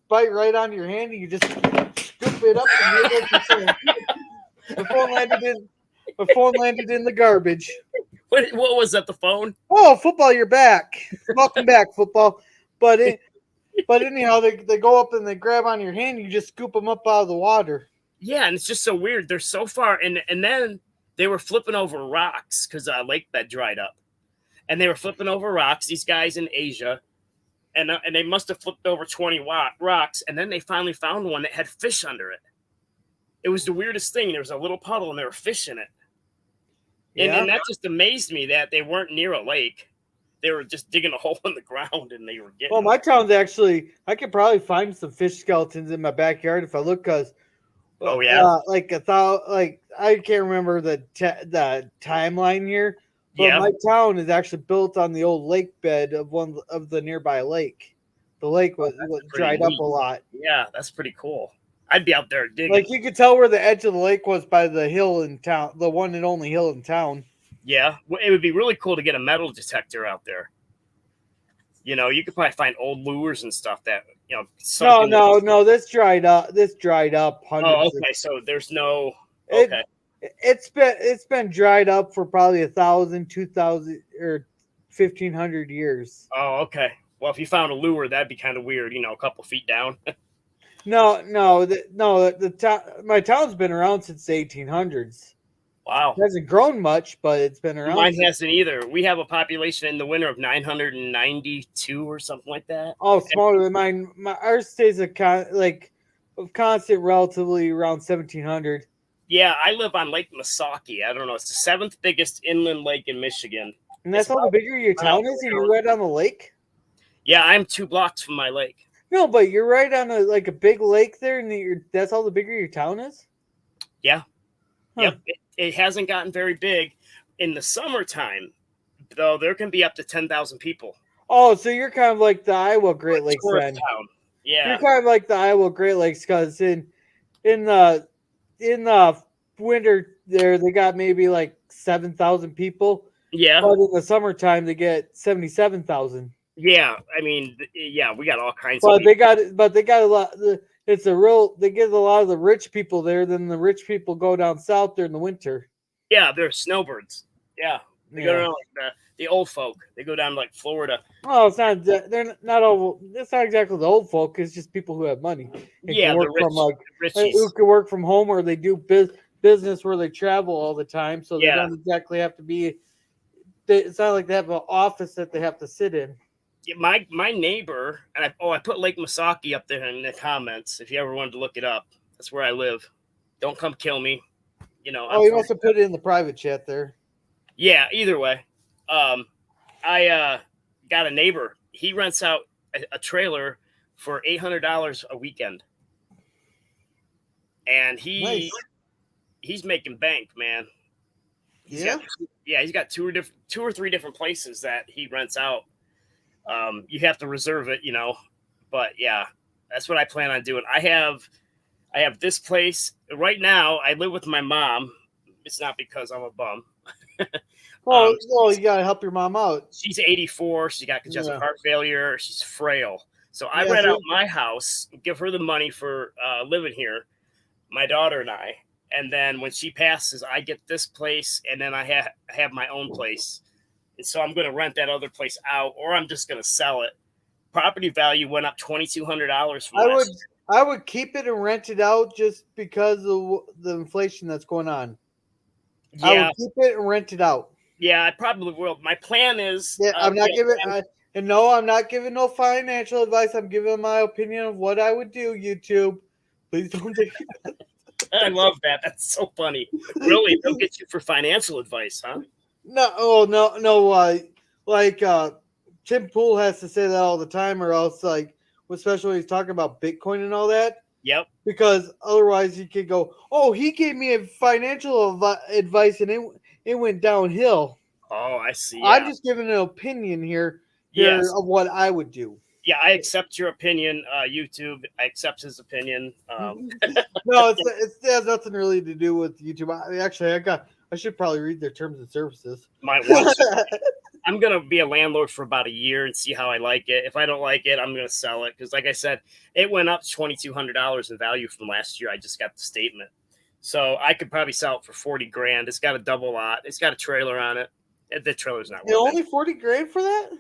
bite right onto your hand, and you just scoop it up and make it. My phone landed in the garbage.
What was that? The phone?
Oh, football, you're back. Welcome back, football. But anyhow, they go up and they grab on your hand. You just scoop them up out of the water.
Yeah, and it's just so weird. They're so far, and then they were flipping over rocks because lake bed dried up, and they were flipping over rocks. These guys in Asia, and they must have flipped over 20 rocks, and then they finally found one that had fish under it. It was the weirdest thing. There was a little puddle, and there were fish in it. And that just amazed me that they weren't near a lake. They were just digging a hole in the ground, and they were getting.
Well, my town's actually. I could probably find some fish skeletons in my backyard if I look. Cause
oh yeah,
I can't remember the timeline here, but my town is actually built on the old lake bed of one of the nearby lake. The lake was dried up a lot.
Yeah, that's pretty cool. I'd be out there digging.
Like you could tell where the edge of the lake was by the hill in town, the one and only hill in town.
Yeah, well, it would be really cool to get a metal detector out there. You know, you could probably find old lures and stuff that
No. This dried up.
Oh, okay. So there's no. Okay.
It's been dried up for probably 1,000, 2,000, or 1,500 years.
Oh, okay. Well, if you found a lure, that'd be kind of weird. You know, a couple feet down.
My town's been around since the 1800s.
Wow.
It hasn't grown much, but it's been around.
Mine hasn't either. We have a population in the winter of 992 or something like that.
Oh, smaller than mine. Ours stays constant, relatively around 1,700.
Yeah, I live on Lake Misaki. I don't know. It's the 7th biggest inland lake in Michigan.
And that's how the bigger your town is, and you're right on the lake?
Yeah, I'm 2 blocks from my lake.
No, but you're right on a big lake there, and that's how the bigger your town is?
Yeah.
Huh.
Yep. It hasn't gotten very big. In the summertime, though, there can be up to 10,000 people.
Oh, so you're kind of like the Iowa Great Lakes then.
Town. Yeah.
You're kind of like the Iowa Great Lakes because in the winter there they got maybe like 7,000 people.
Yeah.
But in the summertime they get 77,000.
Yeah, I mean, yeah, we got all kinds.
But they got a lot. They get a lot of the rich people there. Then the rich people go down south during the winter.
Yeah, they're snowbirds. Yeah, they go down like the old folk. They go down to like Florida.
Oh, it's not. They're not all. It's not exactly the old folk. It's just people who have money.
Yeah, the rich,
who can work from home, or they do business where they travel all the time, so they don't exactly have to be. It's not like they have an office that they have to sit in.
Yeah, my neighbor, and I put Lake Misaki up there in the comments. If you ever wanted to look it up, that's where I live. Don't come kill me. You know.
Oh, you must have put it in the private chat there.
Yeah. Either way, I got a neighbor. He rents out a trailer for $800 a weekend, and he's making bank, man. He's got two or three different places that he rents out. You have to reserve it, you know, but yeah, that's what I plan on doing. I have this place right now. I live with my mom. It's not because I'm a bum.
Well, you gotta help your mom out.
She's 84. She got congestive heart failure. She's frail. So I rent out my house, give her the money for living here, my daughter and I. And then when she passes, I get this place, and then I have my own place. And so I'm going to rent that other place out, or I'm just going to sell it. Property value went up $2,200 from last year.
I would keep it and rent it out just because of the inflation that's going on. Yeah. I would keep it and rent it out.
Yeah, I probably will. My plan is...
Yeah, I'm not giving no financial advice. I'm giving my opinion of what I would do, YouTube. Please don't take it.
I love that. That's so funny. Really? They'll get you for financial advice, huh?
No. Tim Pool has to say that all the time, or else, especially when he's talking about Bitcoin and all that.
Yep.
Because otherwise, he could go, "Oh, he gave me a financial advice, and it went downhill."
Oh, I see. Yeah.
I'm just giving an opinion here of what I would do.
Yeah, I accept your opinion, YouTube. I accept his opinion.
No, it has nothing really to do with YouTube. I should probably read their terms and services.
Might watch it. I'm going to be a landlord for about a year and see how I like it. If I don't like it, I'm going to sell it. Because like I said, it went up $2,200 in value from last year. I just got the statement. So I could probably sell it for 40 grand. It's got a double lot. It's got a trailer on it. The trailer's not
Yeah,
worth
only
it.
40 grand for that?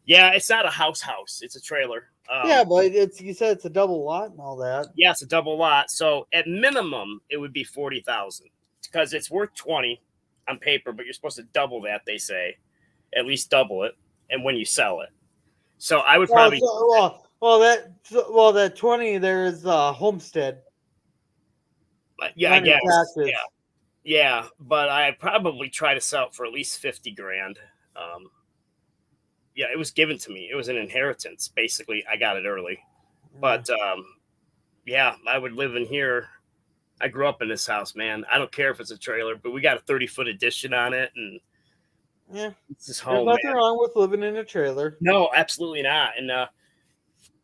Yeah, it's not a house. It's a trailer.
Yeah, but you said it's a double lot and all that.
Yeah, it's a double lot. So at minimum, it would be 40,000 because it's worth 20 on paper, but you're supposed to double that. They say, at least double it, and when you sell it. So I would probably
That 20 there is homestead.
yeah, I
on your
guess
taxes.
yeah, but I probably try to sell it for at least 50 grand. Yeah, it was given to me. It was an inheritance. Basically, I got it early. But yeah, I would live in here. I grew up in this house, man. I don't care if it's a trailer, but we got a 30-foot addition on it, and
Yeah,
it's this
there's
home,
nothing
man.
wrong with living in a trailer.
No, absolutely not. And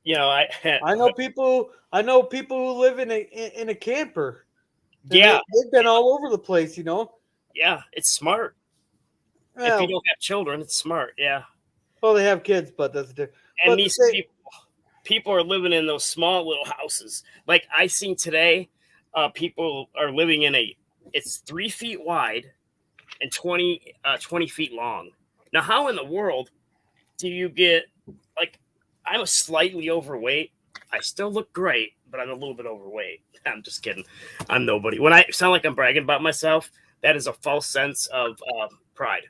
you know,
I know people who live in a camper.
yeah,
They've been all over the place, you know.
yeah, it's smart. If you
Well,
don't have children, it's smart. Yeah,
they have kids, but that's different.
and
But
these people are living in those small little houses. Like I seen today, people are living in it's 3 feet wide and 20 feet long. Now, how in the world do you get, like, I'm a slightly overweight. I still look great, but I'm a little bit overweight. I'm just kidding. I'm nobody. When I sound like I'm bragging about myself, that is a false sense of pride.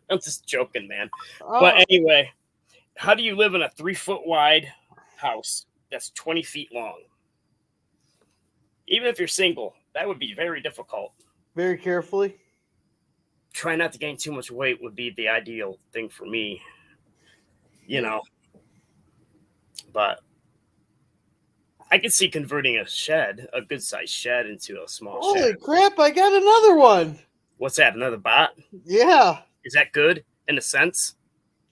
I'm just joking, man. But anyway, how do you live in a 3 foot wide house that's 20 feet long? Even if you're single, that would be very difficult.
very carefully.
Try not to gain too much weight would be the ideal thing for me, you know. But I could see converting a good sized shed, into a small
Holy
shed.
crap! I got another one.
What's that? Another bot?
Yeah.
Is that good in a sense?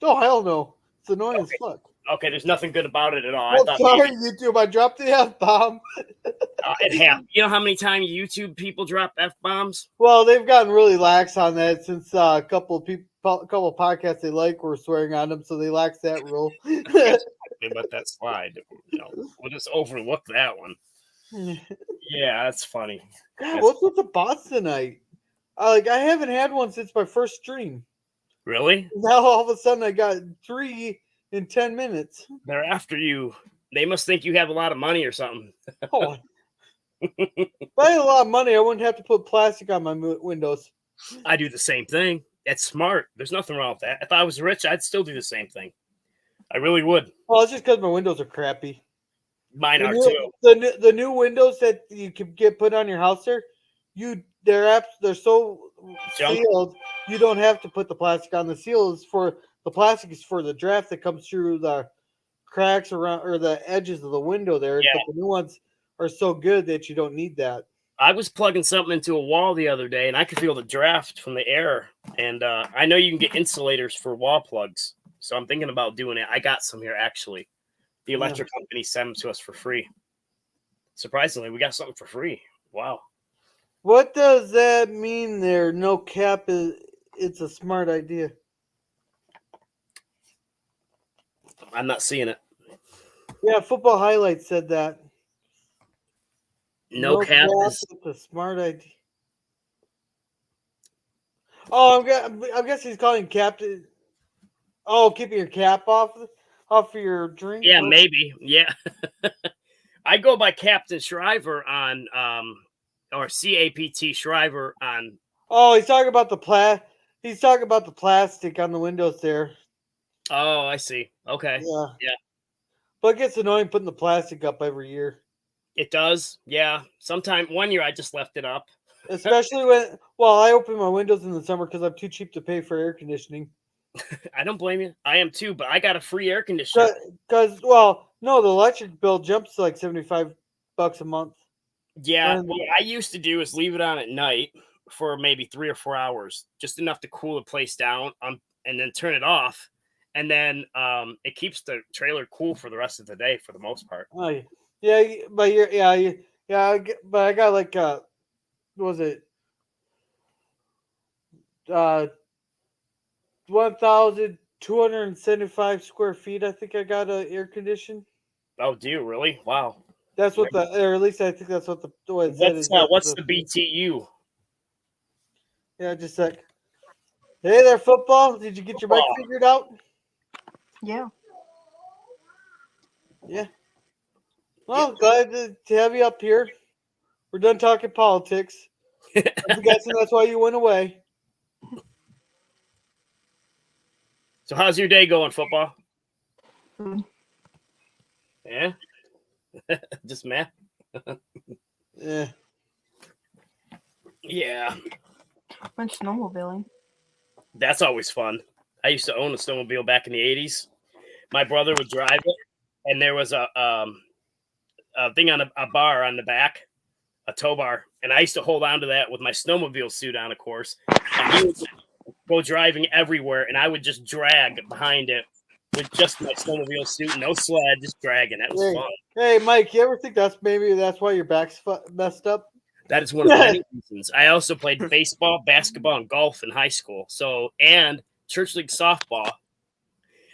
Oh hell no! It's annoying as fuck.
Okay, there's nothing good about it at all.
Well,
I thought
sorry,
maybe,
YouTube. I dropped the F bomb.
it happened. You know how many times YouTube people drop F bombs?
Well, they've gotten really lax on that since a couple of podcasts they like were swearing on them, so they lax that rule.
They let that slide. You know, we'll just overlook that one. Yeah, that's funny.
God, what's with the bots tonight? I haven't had one since my first stream.
Really?
Now all of a sudden I got 3 in 10 minutes.
They're after you. They must think you have a lot of money or something.
Oh. If I had a lot of money, I wouldn't have to put plastic on my windows.
I do the same thing. That's smart. There's nothing wrong with that. If I was rich, I'd still do the same thing. I really would.
Well, it's just because my windows are crappy.
Mine are too.
The new windows that you can get put on your house they're so sealed you don't have to put the plastic on. The plastic is for the draft that comes through the cracks around or the edges of the window there.
Yeah.
But the new ones are so good that you don't need that.
I was plugging something into a wall the other day, and I could feel the draft from the air. And I know you can get insulators for wall plugs, so I'm thinking about doing it. I got some here, actually. The electric company sent them to us for free. Surprisingly, we got something for free. Wow.
What does that mean there? No cap it's a smart idea.
I'm not seeing it.
Yeah, Football Highlights said that.
No cap is...
It's a smart idea. Oh, I guess he's calling captain. Oh, keeping your cap off of your drink.
Yeah, maybe. Yeah. I go by Captain Shriver on or CAPT Shriver on.
Oh, he's talking about the He's talking about the plastic on the windows there.
Oh, I see. Okay.
Yeah. But it gets annoying putting the plastic up every year.
It does. Yeah. One year I just left it up.
Especially I open my windows in the summer because I'm too cheap to pay for air conditioning.
I don't blame you. I am too, but I got a free air conditioner.
Because, the electric bill jumps to like $75 a month.
Yeah. What I used to do is leave it on at night for maybe 3 or 4 hours, just enough to cool the place down, and then turn it off. And then it keeps the trailer cool for the rest of the day for the most part.
Oh, yeah. But I got like, what was it? 1,275 square feet. I think I got an air condition.
Oh, do you really? Wow.
That's what or at least I think that's what the way it said is.
What's the BTU?
Yeah, just a sec. Hey there, football. Did you get your mic figured out?
Yeah.
Yeah. Well, glad to have you up here. We're done talking politics. I'm guessing that's why you went away.
So how's your day going, football?
Good.
Yeah? Just meh?
Yeah.
Yeah.
Went snowmobiling.
That's always fun. I used to own a snowmobile back in the 80s. My brother would drive it, and there was a thing on a bar on the back, a tow bar, and I used to hold on to that with my snowmobile suit on, of course. And he would go driving everywhere, and I would just drag behind it with just my snowmobile suit, no sled, just dragging. That was fun.
Hey, Mike, you ever think that's why your back's messed up?
That is one of many reasons. I also played baseball, basketball, and golf in high school. And church league softball.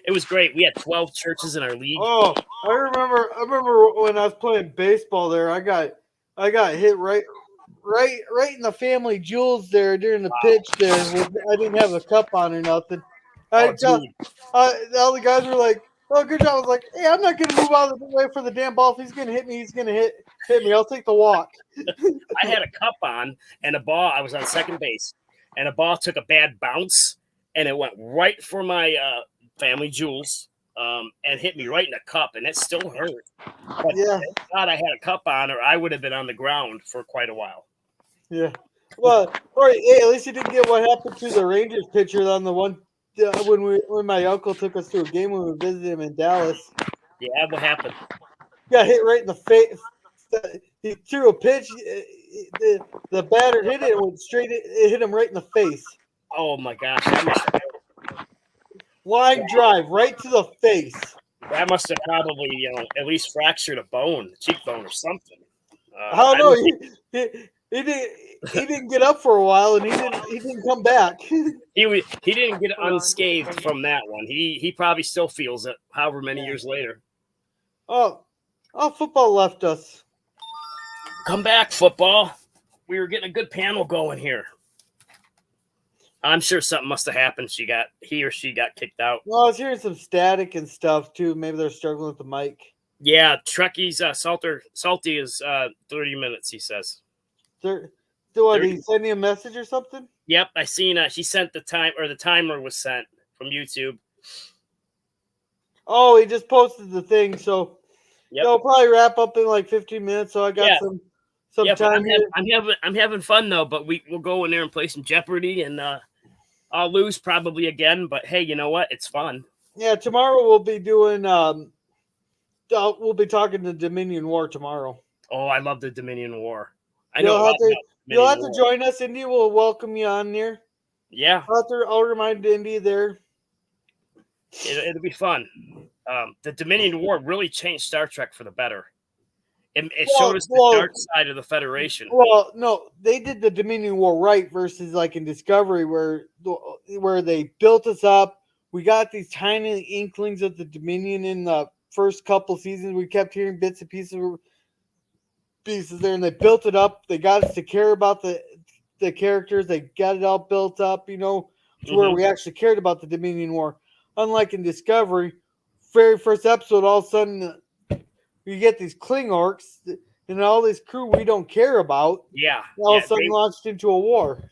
It was great. We had 12 churches in our league.
Oh, I remember when I was playing baseball there. I got hit right in the family jewels there during the pitch there. I didn't have a cup on or nothing. All the guys were like, "Oh, good job." I was like, "Hey, I'm not gonna move out of the way for the damn ball. If he's gonna hit me, he's gonna hit me. I'll take the walk."
I had a cup on and a ball. I was on second base, and a ball took a bad bounce, and it went right for my family jewels, and hit me right in the cup, and it still hurt. But
yeah,
thank God I had a cup on, or I would have been on the ground for quite a while.
Yeah. Well, all right. Hey, at least you didn't get what happened to the Rangers pitcher on the one when my uncle took us to a game when we visited him in Dallas.
Yeah, what happened?
Got hit right in the face. He threw a pitch. The batter hit it and went straight. It hit him right in the face.
Oh my gosh!
Line drive right to the face.
That must have probably, at least fractured a bone, cheekbone, or something.
I don't know. He didn't get up for a while, and he didn't come back.
He didn't get unscathed from that one. He probably still feels it, however many years later.
Oh, football left us.
Come back, football. We were getting a good panel going here. I'm sure something must have happened. He or she got kicked out.
Well, I was hearing some static and stuff too. Maybe they're struggling with the mic.
Yeah, Trekky's Salty is 30 minutes, he says.
Did he send you a message or something?
Yep, I seen she sent the timer was sent from YouTube.
Oh, he just posted the thing, so they'll probably wrap up in like 15 minutes. So I got some time here.
I'm having fun though, but we'll go in there and play some Jeopardy, and I'll lose probably again. But hey, you know what? It's fun.
Yeah, tomorrow we'll be doing. We'll be talking the Dominion War tomorrow.
Oh, I love the Dominion War.
You'll have to join us. Indy will welcome you on there.
Yeah,
I'll remind Indy there.
It'll be fun. The Dominion War really changed Star Trek for the better. It showed us the dark side of the Federation.
Well, no, they did the Dominion War right versus like in Discovery where they built us up. We got these tiny inklings of the Dominion in the first couple seasons. We kept hearing bits and pieces there, and they built it up. They got us to care about the characters. They got it all built up, to where we actually cared about the Dominion War. Unlike in Discovery, very first episode, all of a sudden you get these Klingorks and all this crew we don't care about.
Yeah.
All of a sudden launched into a war.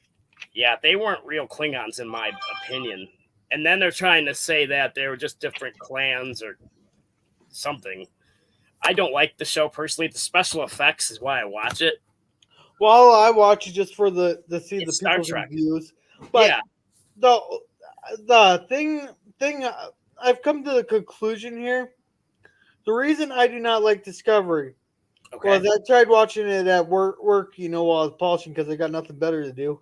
Yeah, they weren't real Klingons in my opinion. And then they're trying to say that they were just different clans or something. I don't like the show personally. The special effects is why I watch it.
Well, I watch it just for the people's
Star Trek
reviews. But
yeah.
The thing I've come to the conclusion here. The reason I do not like Discovery was I tried watching it at work, while I was polishing because I got nothing better to do.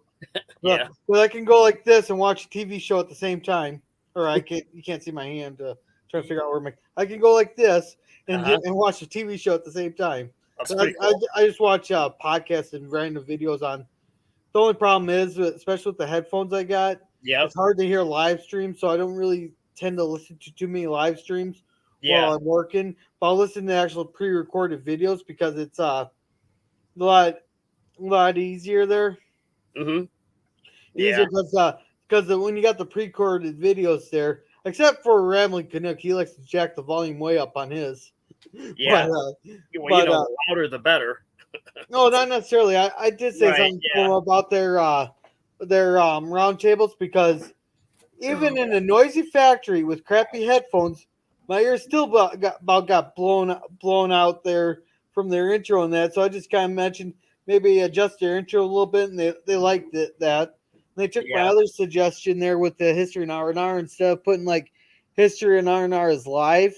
Yeah.
But I can go like this and watch a TV show at the same time. Or you can't see my hand trying to figure out where I can go like this and watch a TV show at the same time.
That's pretty cool.
I just watch podcasts and random videos on. The only problem is, especially with the headphones I got, it's hard to hear live streams, so I don't really tend to listen to too many live streams.
Yeah.
while I'm working. But I'll listen to actual pre-recorded videos because it's a lot easier there.
Mm-hmm.
Easier
Yeah.
because when you got the pre-recorded videos there, except for Rambling Canuck, he likes to jack the volume way up on his.
Yeah.
But,
Well,
but
the louder the better.
no, not necessarily. I did say
Right,
something to
yeah.
him about their round tables because even in a noisy factory with crappy headphones, my ears still got blown out there from their intro and that. So I just kind of mentioned maybe adjust their intro a little bit, and they liked that. And they took my
Yeah.
other suggestion there with the history and R&R instead of putting like history and R&R as live.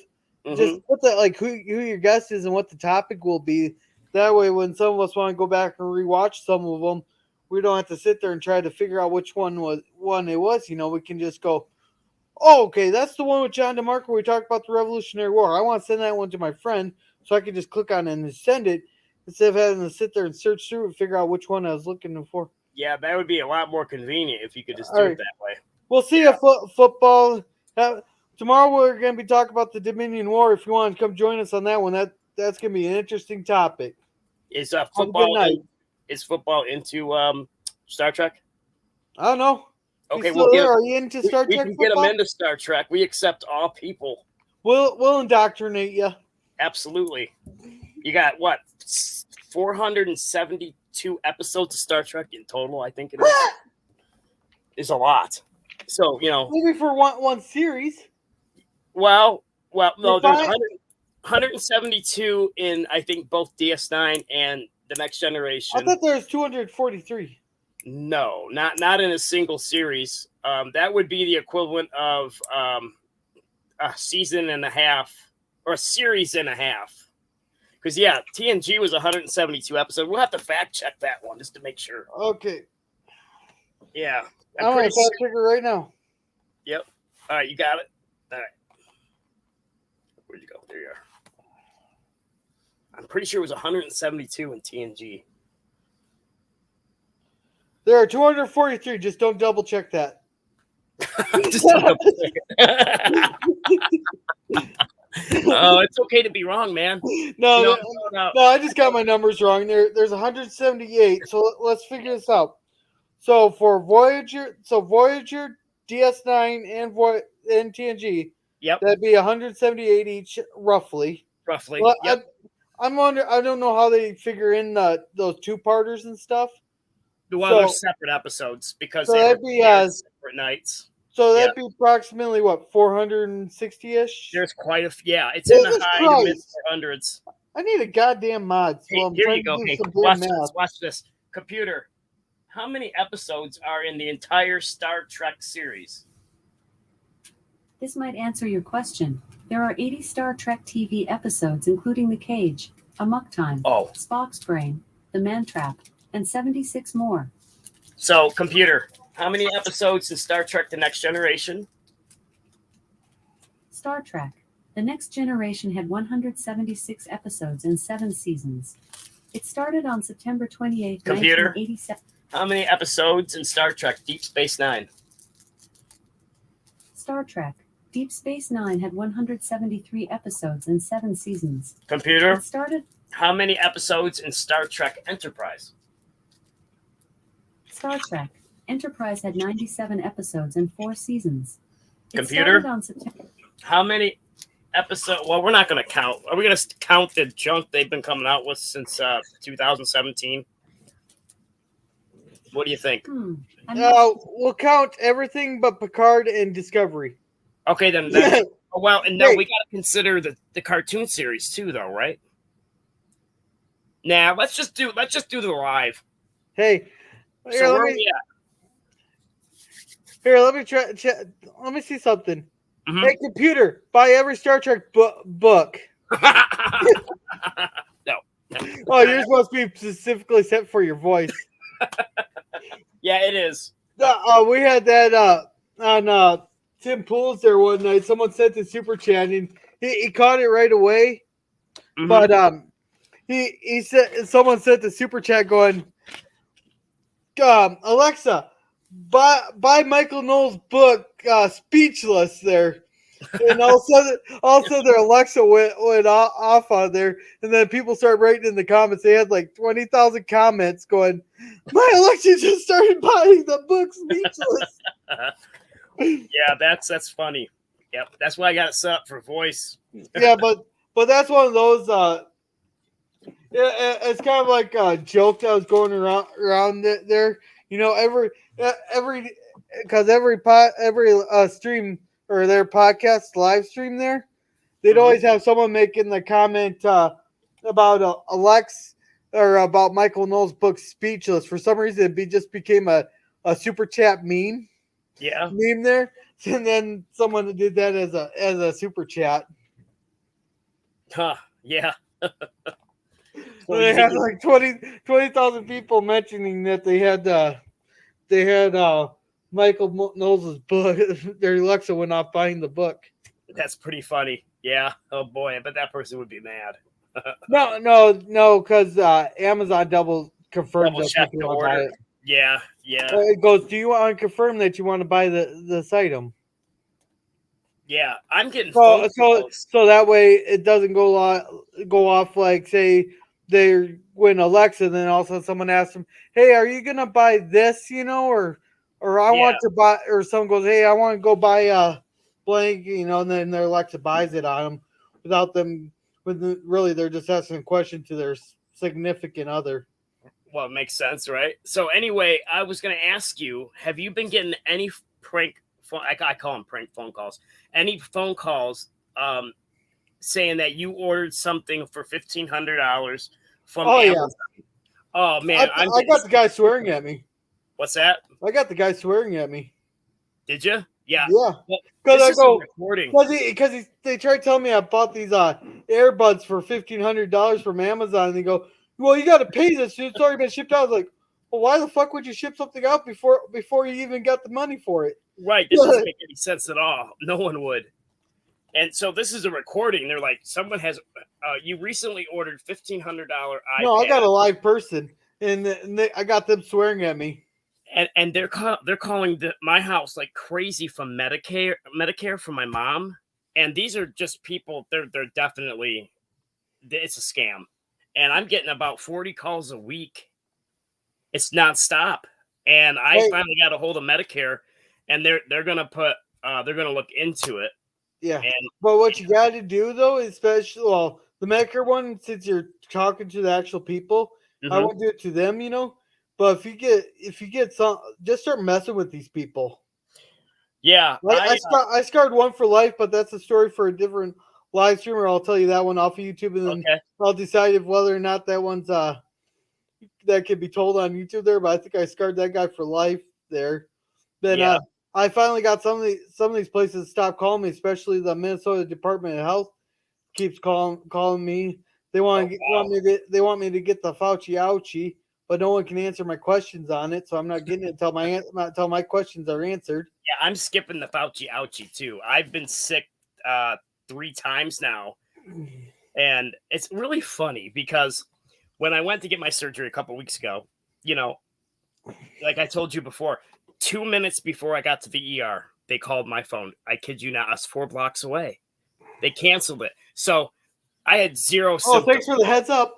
Just
Mm-hmm.
put that like who your guest is and what the topic will be. That way, when some of us want to go back and rewatch some of them, we don't have to sit there and try to figure out which one it was. We can just go, oh, okay, that's the one with John DeMarco where we talked about the Revolutionary War. I want to send that one to my friend so I can just click on it and send it instead of having to sit there and search through and figure out which one I was looking for.
Yeah, that would be a lot more convenient if you could just
All
do
right.
it that way.
We'll see if football. Tomorrow we're going to be talking about the Dominion War. If you want to come join us on that one, that's going to be an interesting topic.
Is
Have a good night.
is football into Star Trek?
I don't know.
Okay,
Still there? Are you into Star
we
Trek
can get
football?
them into Star Trek. We accept all people.
We'll indoctrinate you.
Absolutely. You got what? 472 episodes of Star Trek in total, I think it is. It's a lot. So,
maybe for one series.
Well, no, there's
fine.
172 in, I think, both DS9 and The Next Generation.
I thought there was 243.
No, not in a single series. That would be the equivalent of a season and a half or a series and a half. Because, yeah, TNG was 172 episodes. We'll have to fact check that one just to make sure.
Okay.
Yeah.
I'm going to fact check it right now.
Yep. All right, you got it? All right. Where'd you go? There you are. I'm pretty sure it was 172 in TNG.
There are 243. Just don't double check that.
Just don't double check it. Oh, it's okay to be wrong, man.
No, I just got my numbers wrong. There's 178. So let's figure this out. So for Voyager, DS9 and TNG,
yep,
that'd be 178 each, roughly. Well,
yep.
I don't know how they figure in those two-parters and stuff.
Well, they're separate episodes because
that'd be
separate nights.
So that'd be approximately what, 460-ish?
There's quite a yeah. It's in the high to mid 400s.
I need a goddamn mod. So
Hey, here you go. Hey, watch this. Computer, how many episodes are in the entire Star Trek series?
This might answer your question. There are 80 Star Trek TV episodes, including The Cage, Amok Time, Spock's Brain, The Man Trap, and 76 more.
So, computer, how many episodes is Star Trek The Next Generation?
Star Trek The Next Generation had 176 episodes and 7 seasons. It started on September 28,
computer,
1987.
How many episodes in Star Trek Deep Space Nine?
Star Trek Deep Space Nine had 173 episodes and 7 seasons.
Computer,
It started.
How many episodes in Star Trek Enterprise?
Star Trek Enterprise had 97 episodes and 4 seasons. It
Computer,
started on September.
How many episodes? Well, we're not going to count. Are we going to count the junk they've been coming out with since 2017? What do you think?
We'll count everything but Picard and Discovery.
Okay, then. Well, and now we got to consider the cartoon series too, though, right? Nah, let's just do the live.
Hey,
so where are we at?
Here, let me try. Let me see something.
Mm-hmm.
Hey, computer, buy every Star Trek book.
No.
Oh, yours must be specifically set for your voice.
Yeah, it is.
We had that on Tim Pools there one night. Someone sent the super chat and he caught it right away. Mm-hmm. But he said someone sent the super chat going, Alexa, buy Michael Knowles' book Speechless there. And all of a sudden their Alexa went off on there, and then people start writing in the comments. They had like 20,000 comments going, "My Alexa just started buying the book Speechless."
Yeah, that's funny. Yep, that's why I got it set up for voice.
Yeah, but that's one of those. It's kind of like a joke that was going around there. You know, every because every stream or their podcast live stream there, they'd always have someone making the comment about Alex or about Michael Knowles' book Speechless. For some reason, it just became a super chat meme.
Yeah.
Meme there, and then someone did that as a super chat.
Huh. Yeah.
So they had like 20,000 people mentioning that they had Michael Knowles' book. Their Alexa went off buying the book.
That's pretty funny. Yeah. Oh boy, I bet that person would be mad.
No, because Amazon double confirmed
Double
that
check
people
the
want to buy
order.
it.
Yeah.
It goes, do you want to confirm that you want to buy this item?
Yeah. I'm getting phone calls.
So that way it doesn't go off like, say they when Alexa, then all of a sudden someone asks them, "Hey, are you gonna buy this?" You know, or I want to buy, or someone goes, "Hey, I want to go buy a blank," you know, and then their Alexa buys it on them without them. Really, they're just asking a question to their significant other.
Well, it makes sense, right? So anyway, I was going to ask you, have you been getting any prank phone? I call them prank phone calls. Any phone calls saying that you ordered something for $1,500 from Amazon? Yeah. Oh man,
I got the guy swearing at me.
What's that?
I got the guy swearing at me.
Did you? Yeah.
Yeah.
Because I go recording.
Because they tried telling me I bought these earbuds for $1,500 from Amazon, and they go, "Well, you got to pay this. It's already been shipped out." I was like, "Well, why the fuck would you ship something out before you even got the money for it?"
Right. This doesn't make any sense at all. No one would. And so this is a recording. They're like, someone has, you recently ordered $1,500 iPad.
No, I got a live person, and I got them swearing at me.
And they're calling my house like crazy from Medicare from my mom. And these are just people. They're definitely, it's a scam. And I'm getting about 40 calls a week. It's nonstop. And I finally got a hold of Medicare, and they're gonna look into it.
Yeah. But what you got to do though, especially the Medicare one, since you're talking to the actual people, I won't do it to them, you know. But if you get some, just start messing with these people.
Yeah,
I scarred one for life, but that's a story for a different live streamer. I'll tell you that one off of YouTube, and then I'll decide if whether or not that one's that could be told on YouTube there. But I think I scarred that guy for life there. Then I finally got some of these places to stop calling me, especially the Minnesota Department of Health keeps calling me. They want me to get the Fauci ouchie, but no one can answer my questions on it, so I'm not getting it until my questions are answered.
Yeah, I'm skipping the Fauci ouchie too. I've been sick 3 times now, and it's really funny because when I went to get my surgery a couple weeks ago, you know, like I told you before, 2 minutes before I got to the ER, they called my phone. I kid you not, I was 4 blocks away. They canceled it. So I had 0 symptoms.
Oh, thanks for the heads up.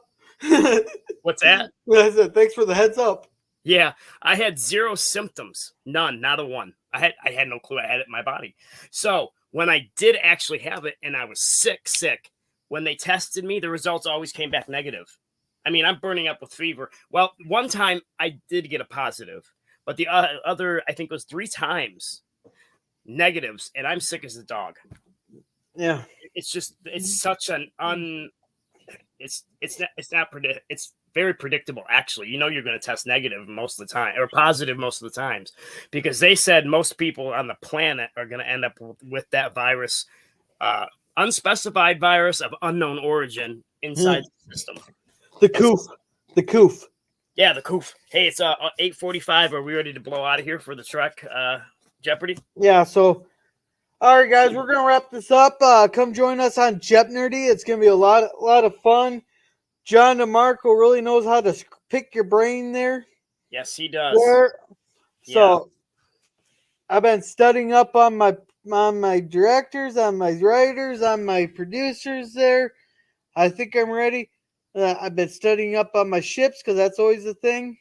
What's that?
I said, thanks for the heads up.
Yeah, I had 0 symptoms. None, not a one. I had no clue I had it in my body. So when I did actually have it and I was sick, when they tested me, the results always came back negative. I mean, I'm burning up with fever. Well, one time I did get a positive. But the other, I think it was 3 times negatives, and I'm sick as a dog.
Yeah,
it's such an it's very predictable. Actually, you know, you're going to test negative most of the time or positive most of the times because they said most people on the planet are going to end up with that virus, unspecified virus of unknown origin inside the system.
The coof.
Yeah, the coof. Hey, it's 8:45. Are we ready to blow out of here for the Trek Jeopardy?
Yeah, so all right, guys, we're gonna wrap this up. Come join us on Jepnerdy. It's gonna be a lot of fun. John DeMarco really knows how to pick your brain there.
Yes, he does.
So I've been studying up on my directors, on my writers, on my producers there. I think I'm ready. I've been studying up on my ships because that's always the thing.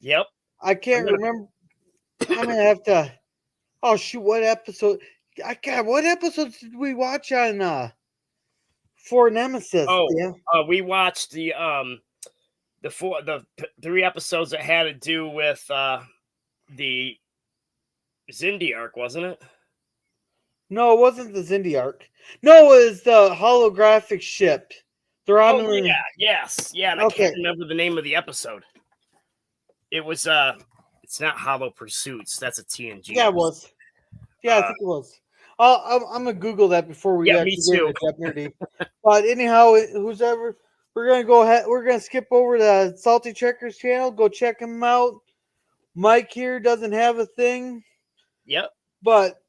Yep.
I can't remember. I'm gonna have to. Oh shoot! What episode? What episodes did we watch on For Nemesis?
Oh,
yeah.
We watched the 3 episodes that had to do with the Zindi arc, wasn't it?
No, it wasn't the Zindi arc. No, it was the holographic ship. The
Oh
Romulan.
yeah, and I
Okay.
can't remember the name of the episode. It was it's not Hollow Pursuits. That's a TNG.
Yeah, it was. Yeah, I think it was. I'm gonna Google that before we
Yeah, me
actually
too.
get into Jepnerdy. But anyhow, who's ever, we're gonna go ahead. We're gonna skip over the Salty Checkers channel. Go check him out. Mike here doesn't have a thing,
Yep.
but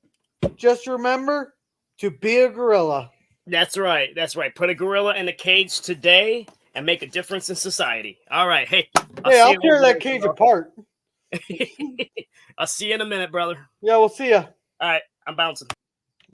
just remember to be a gorilla.
That's right. That's right. Put a gorilla in a cage today and make a difference in society. All right. Hey,
I'll tear that cage apart.
I'll see you in a minute, brother.
Yeah, we'll see ya.
All right. I'm bouncing.